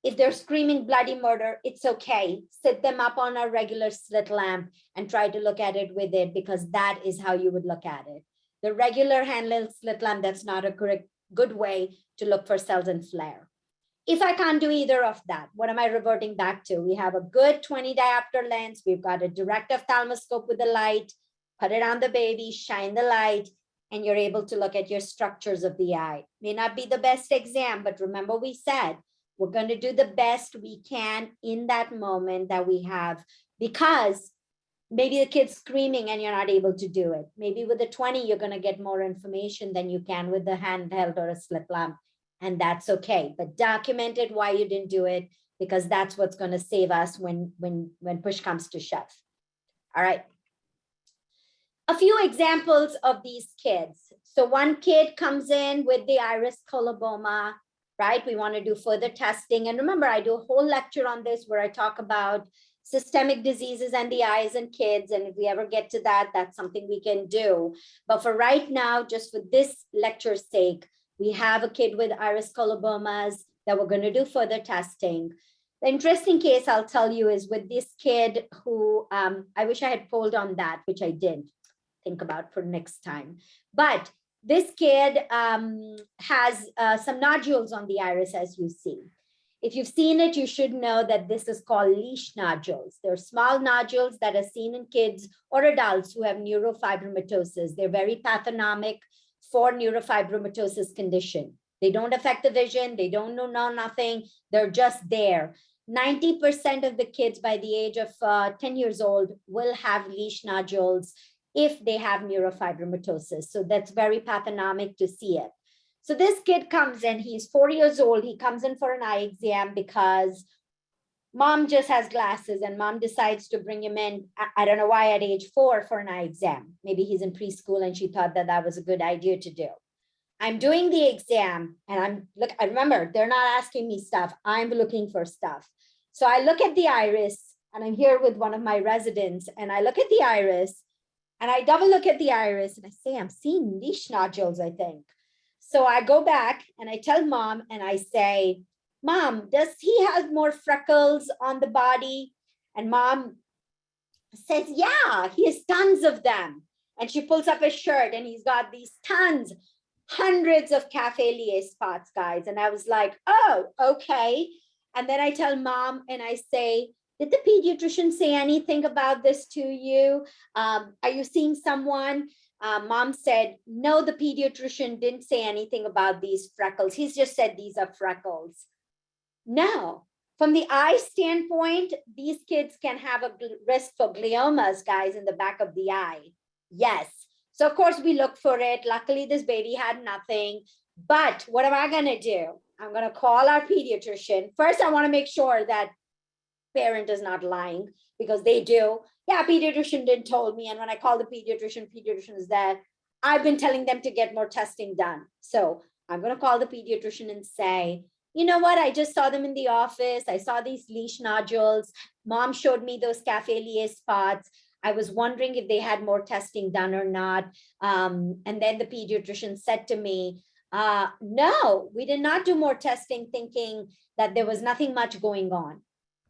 if they're screaming bloody murder, it's okay. Sit them up on a regular slit lamp and try to look at it with it, because that is how you would look at it. The regular handheld slit lamp, that's not a good way to look for cells and flare. If I can't do either of that, what am I reverting back to? We have a good 20 diopter lens. We've got a direct ophthalmoscope with the light. Put it on the baby, shine the light, and you're able to look at your structures of the eye. May not be the best exam, but remember we said we're going to do the best we can in that moment that we have, because maybe the kid's screaming and you're not able to do it. Maybe with the 20, you're going to get more information than you can with the handheld or a slit lamp, and that's okay. But document it why you didn't do it, because that's what's going to save us when push comes to shove. All right. A few examples of these kids. So one kid comes in with the iris coloboma, right? We want to do further testing. And remember, I do a whole lecture on this where I talk about systemic diseases and the eyes in kids. And if we ever get to that, that's something we can do. But for right now, just for this lecture's sake, we have a kid with iris colobomas that we're going to do further testing. The interesting case I'll tell you is with this kid who, I wish I had polled on that, which I didn't. Think about for next time. But this kid has some nodules on the iris, as you see. If you've seen it, you should know that this is called leash nodules. They're small nodules that are seen in kids or adults who have neurofibromatosis. They're very pathognomic for neurofibromatosis condition. They don't affect the vision. They don't know nothing. They're just there. 90% of the kids by the age of 10 years old will have leash nodules if they have neurofibromatosis. So that's very pathognomic to see it. So this kid comes in, he's 4 years old. He comes in for an eye exam because Mom just has glasses and mom decides to bring him in. I don't know why at age 4 for an eye exam. Maybe he's in preschool and she thought that that was a good idea to do. I'm doing the exam and I remember they're not asking me stuff. I'm looking for stuff. So I look at the iris and I'm here with one of my residents and I look at the iris and I double look at the iris and I say, I'm seeing leash nodules, I think. So I go back and I tell mom and I say, Mom, does he have more freckles on the body? And mom says, yeah, he has tons of them. And she pulls up his shirt and he's got these tons, hundreds of cafe lait spots, guys. And I was like, oh, okay. And then I tell mom and I say, did the pediatrician say anything about this to you? Are you seeing someone? Mom said, no, the pediatrician didn't say anything about these freckles. He's just said these are freckles. No, from the eye standpoint, these kids can have a risk for gliomas, guys, in the back of the eye. Yes. So of course we look for it. Luckily, this baby had nothing. But what am I going to do? I'm going to call our pediatrician. First, I want to make sure that parent is not lying because they do. Yeah, pediatrician didn't told me. And when I call the pediatrician is there. I've been telling them to get more testing done. So I'm going to call the pediatrician and say, you know what? I just saw them in the office. I saw these leash nodules. Mom showed me those cafe lait spots. I was wondering if they had more testing done or not. And then the pediatrician said to me, no, we did not do more testing, thinking that there was nothing much going on.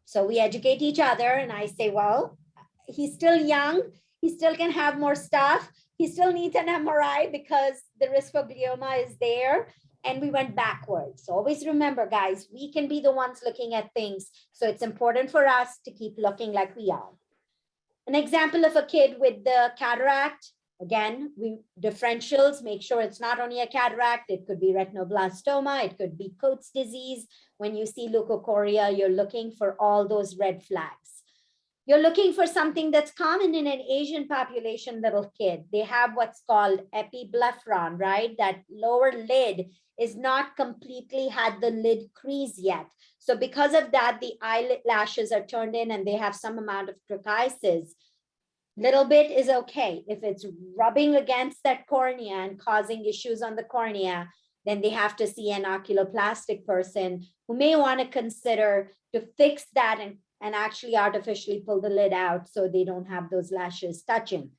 So we educate each other and I say, well, he's still young. He still can have more stuff. He still needs an MRI because the risk for glioma is there. And we went backwards. So always remember, guys, we can be the ones looking at things. So it's important for us to keep looking like we are. An example of a kid with the cataract, again, we differentials, make sure it's not only a cataract, it could be retinoblastoma, it could be Coates disease. When you see leukocoria, you're looking for all those red flags. You're looking for something that's common in an Asian population, little kid. They have what's called epiblephron, right? That lower lid is not completely had the lid crease yet. So because of that, the eyelashes are turned in and they have some amount of trichitis. Little bit is okay. If it's rubbing against that cornea and causing issues on the cornea, then they have to see an oculoplastic person who may want to consider to fix that and actually artificially pull the lid out so they don't have those lashes touching.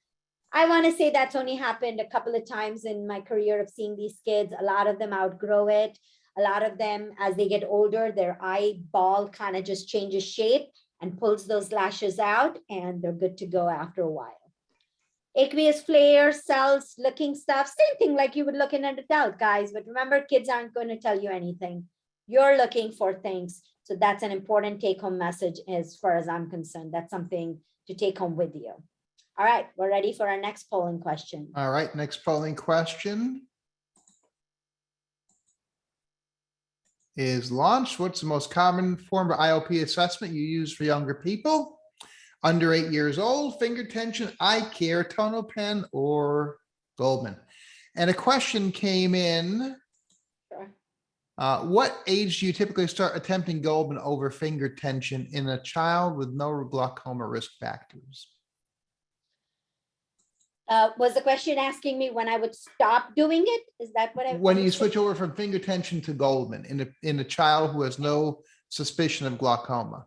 I want to say that's only happened a couple of times in my career of seeing these kids. A lot of them outgrow it. A lot of them, as they get older, their eyeball kind of just changes shape and pulls those lashes out, and they're good to go after a while. Aqueous flare, cells, looking stuff, same thing like you would look in an adult, guys. But remember, kids aren't going to tell you anything. You're looking for things. So that's an important take-home message as far as I'm concerned. That's something to take home with you. All right, we're ready for our next polling question. All right, next polling question is launched. What's the most common form of IOP assessment you use for younger people? Under 8 years old, finger tension, eye care, tonal pen, or Goldman? And a question came in. Sure. What age do you typically start attempting Goldman over finger tension in a child with no glaucoma risk factors? Was the question asking me when I would stop doing it? Is that what I? When you switch over from finger tension to Goldman in a child who has no suspicion of glaucoma?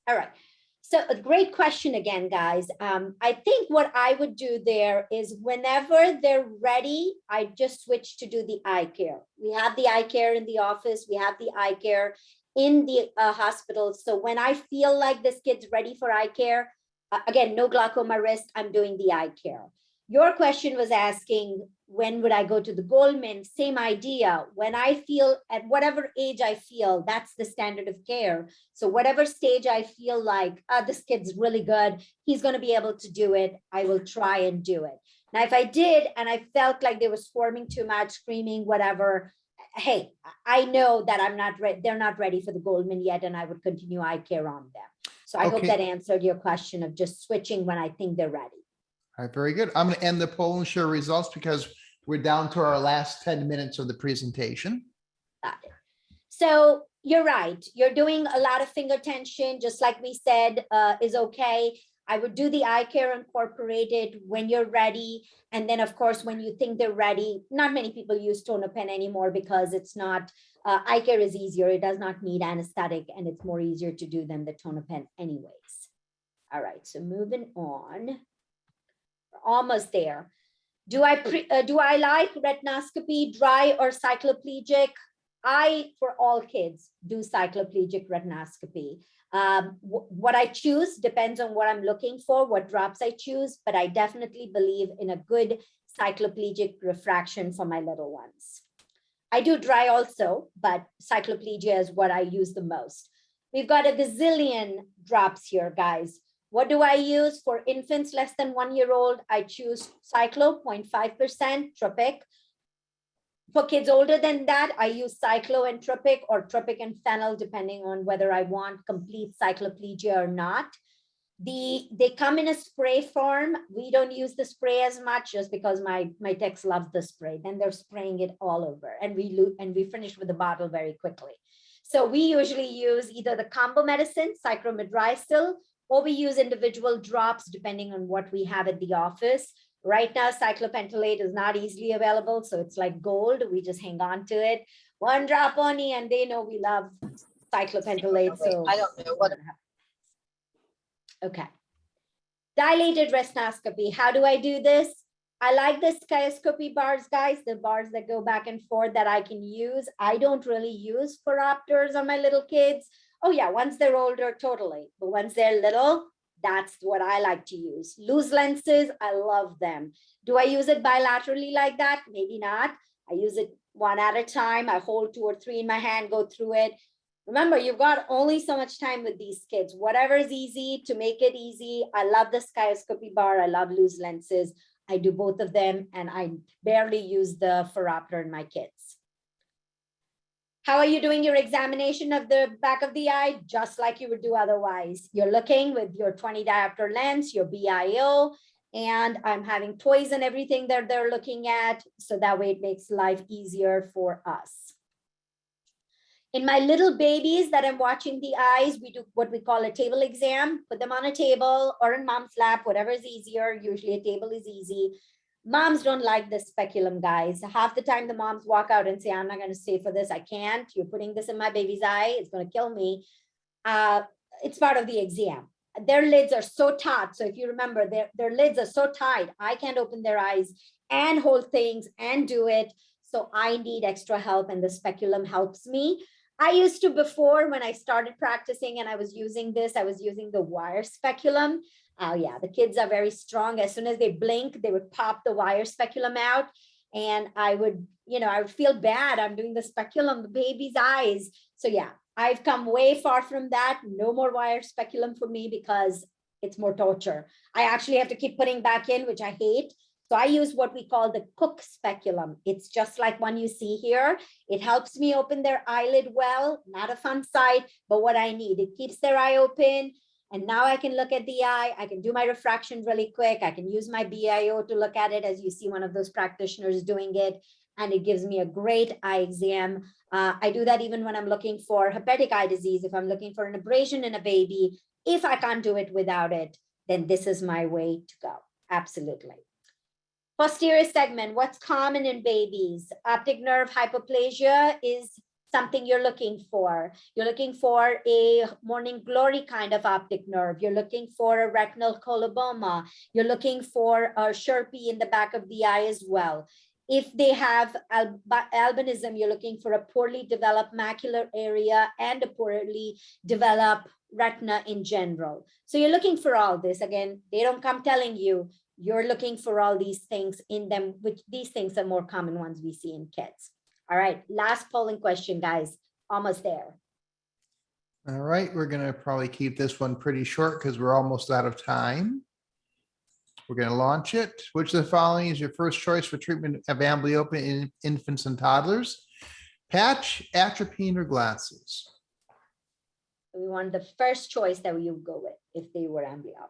All right. So a great question again, guys. I think what I would do there is whenever they're ready, I just switch to do the eye care. We have the eye care in the office. We have the eye care in the hospital. So when I feel like this kid's ready for eye care, again, no glaucoma risk, I'm doing the eye care. Your question was asking, when would I go to the Goldman? Same idea. When I feel at whatever age I feel, that's the standard of care. So whatever stage I feel like, this kid's really good, he's going to be able to do it, I will try and do it. Now, if I did, and I felt like they were squirming too much, screaming, whatever, hey, I know that I'm not ready. They're not ready for the Goldman yet, and I would continue eye care on them. So I hope that answered your question of just switching when I think they're ready. All right, very good. I'm going to end the poll and share results because we're down to our last 10 minutes of the presentation. Got it. So, you're right. You're doing a lot of finger tension, just like we said, is okay. I would do the eye care incorporated when you're ready. And then, of course, when you think they're ready, not many people use Tonopen anymore because it's not, eye care is easier. It does not need anesthetic, and it's more easier to do than the Tonopen anyways. All right, so moving on. We're almost there. Do I like retinoscopy, dry or cycloplegic? I, for all kids, do cycloplegic retinoscopy. What I choose depends on what I'm looking for, what drops I choose, but I definitely believe in a good cycloplegic refraction for my little ones. I do dry also, but cycloplegia is what I use the most. We've got a gazillion drops here, guys. What do I use for infants less than 1 year old? I choose Cyclo 0.5% Tropic. For kids older than that, I use Cyclo and Tropic, or Tropic and Fennel, depending on whether I want complete cycloplegia or not. They come in a spray form. We don't use the spray as much just because my techs love the spray. Then they're spraying it all over, and we finish with the bottle very quickly. So we usually use either the combo medicine, cyclomedrystil, or we use individual drops depending on what we have at the office. Right now, cyclopentolate is not easily available, so it's like gold. We just hang on to it. One drop only, and they know we love cyclopentolate. So I don't know what. Okay. Dilated retinoscopy. How do I do this? I like the skioscopy bars, guys, the bars that go back and forth that I can use. I don't really use phoropters on my little kids. Oh yeah, once they're older, totally. But once they're little, that's what I like to use. Loose lenses, I love them. Do I use it bilaterally like that? Maybe not. I use it one at a time. I hold 2 or 3 in my hand, go through it. Remember, you've got only so much time with these kids. Whatever is easy to make it easy. I love the skioscopy bar. I love loose lenses. I do both of them, and I barely use the phoropter in my kids. How are you doing your examination of the back of the eye? Just like you would do otherwise. You're looking with your 20 diopter lens, your BIO, and I'm having toys and everything that they're looking at. So that way it makes life easier for us. In my little babies that I'm watching the eyes, we do what we call a table exam. Put them on a table or in mom's lap, whatever is easier. Usually a table is easy. Moms don't like the speculum, guys. Half the time the moms walk out and say, I'm not going to stay for this. I can't. You're putting this in my baby's eye. It's going to kill me. It's part of the exam. Their lids are so taut. So if you remember, their lids are so tight. I can't open their eyes and hold things and do it. So I need extra help, and the speculum helps me. I used to, before, when I started practicing and I was using this, I was using the wire speculum. Oh yeah, the kids are very strong. As soon as they blink, they would pop the wire speculum out. And I would feel bad. I'm doing the speculum, the baby's eyes. So yeah, I've come way far from that. No more wire speculum for me because it's more torture. I actually have to keep putting back in, which I hate. So I use what we call the Cook speculum. It's just like one you see here. It helps me open their eyelid well, not a fun sight, but what I need. It keeps their eye open. And now I can look at the eye. I can do my refraction really quick. I can use my BIO to look at it as you see one of those practitioners doing it. And it gives me a great eye exam. I do that even when I'm looking for hepatic eye disease. If I'm looking for an abrasion in a baby, if I can't do it without it, then this is my way to go. Absolutely. Posterior segment, what's common in babies? Optic nerve hypoplasia is something you're looking for. You're looking for a morning glory kind of optic nerve. You're looking for a retinal coloboma. You're looking for a Sherpy in the back of the eye as well. If they have albinism, you're looking for a poorly developed macular area and a poorly developed retina in general. So you're looking for all this. Again, they don't come telling you. You're looking for all these things in them, which these things are more common ones we see in kids. All right, last polling question, guys. Almost there. All right, we're going to probably keep this one pretty short because we're almost out of time. We're going to launch it. Which of the following is your first choice for treatment of amblyopia in infants and toddlers? Patch, atropine, or glasses? We want the first choice that you would go with if they were amblyopic.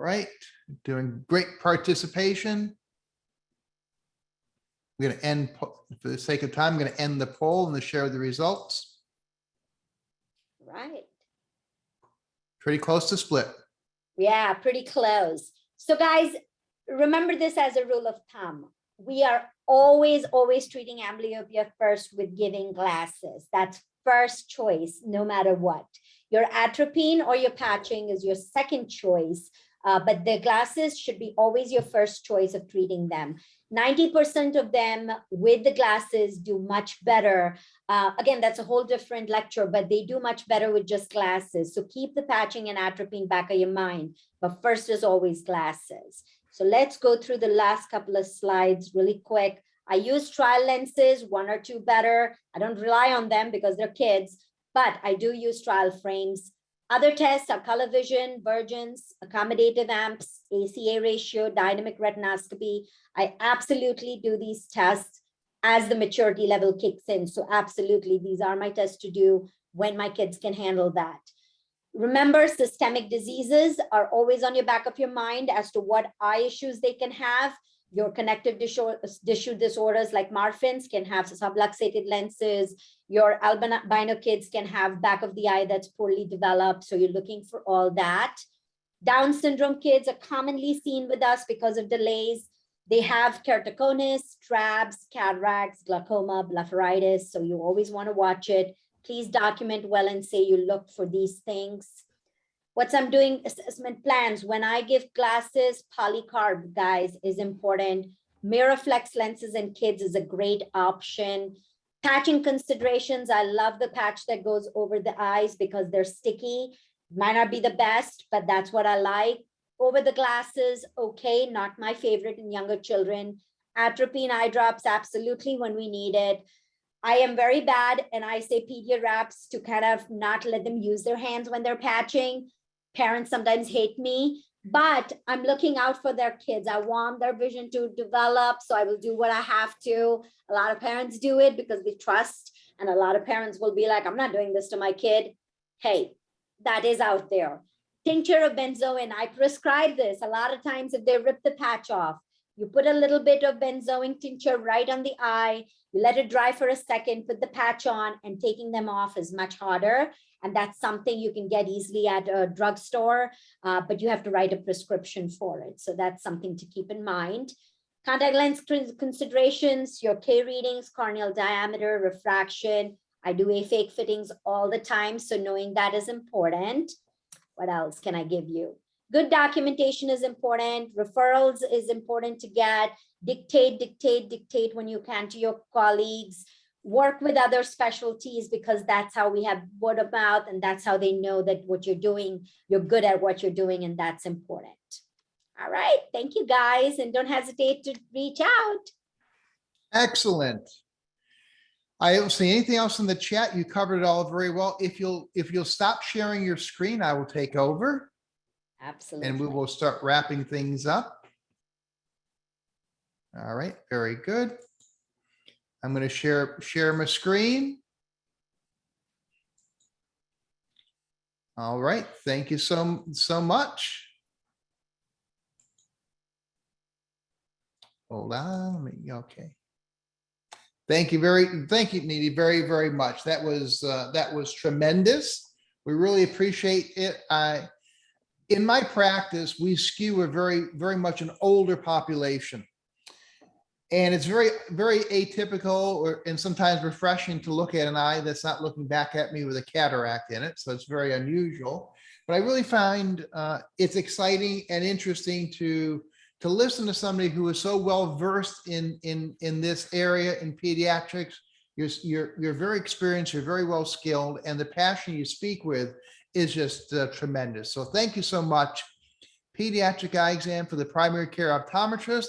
right, doing great participation. We're going to end, for the sake of time, I'm going to end the poll and share the results. Right. Pretty close to split. Yeah, pretty close. So guys, remember this as a rule of thumb. We are always treating amblyopia first with giving glasses. That's first choice, no matter what. Your atropine or your patching is your second choice, but the glasses should be always your first choice of treating them. 90% of them with the glasses do much better. Again, that's a whole different lecture, but they do much better with just glasses. So keep the patching and atropine back of your mind, but first is always glasses. So let's go through the last couple of slides really quick. I use trial lenses, one or two better. I don't rely on them because they're kids, but I do use trial frames. Other tests are color vision, Virgins, accommodative amps, ACA ratio, dynamic retinoscopy. I absolutely do these tests as the maturity level kicks in. So absolutely, these are my tests to do when my kids can handle that. Remember, systemic diseases are always on your back of your mind as to what eye issues they can have. Your connective tissue disorders like Marfan's can have subluxated lenses. Your albino kids can have back of the eye that's poorly developed. So you're looking for all that. Down syndrome kids are commonly seen with us because of delays. They have keratoconus, trabs, cataracts, glaucoma, blepharitis. So you always want to watch it. Please document well and say you look for these things. What's I'm doing assessment plans. When I give glasses, polycarb, guys, is important. Miraflex lenses in kids is a great option. Patching considerations. I love the patch that goes over the eyes because they're sticky. Might not be the best, but that's what I like. Over the glasses, okay, not my favorite in younger children. Atropine eye drops, absolutely when we need it. I am very bad, and I say Pediatrics to kind of not let them use their hands when they're patching. Parents sometimes hate me, but I'm looking out for their kids. I want their vision to develop, so I will do what I have to. A lot of parents do it because they trust, and a lot of parents will be like, I'm not doing this to my kid. Hey, that is out there. Tincture of benzoin, I prescribe this. A lot of times if they rip the patch off, you put a little bit of benzoin tincture right on the eye, you let it dry for a second, put the patch on, and taking them off is much harder. And that's something you can get easily at a drugstore, but you have to write a prescription for it. So that's something to keep in mind. Contact lens considerations, your K readings, corneal diameter, refraction. I do aphakic fittings all the time, so knowing that is important. What else can I give you? Good documentation is important. Referrals is important to get. Dictate when you can to your colleagues. Work with other specialties because that's how we have word of mouth, and that's how they know that what you're doing, you're good at what you're doing, and that's important. All right, thank you guys, and don't hesitate to reach out. Excellent. I don't see anything else in the chat. You covered it all very well. If you'll stop sharing your screen, I will take over. Absolutely. And we will start wrapping things up. All right, very good. I'm going to share my screen. All right, thank you so much. Hold on, okay. Thank you, Needy, very much. That was tremendous. We really appreciate it. In my practice, we skew a very much an older population. And it's very atypical and sometimes refreshing to look at an eye that's not looking back at me with a cataract in it. So it's very unusual. But I really find it's exciting and interesting to listen to somebody who is so well versed in this area in pediatrics. You're very experienced, you're very well skilled, and the passion you speak with is just tremendous. So thank you so much. Pediatric eye exam for the primary care optometrist.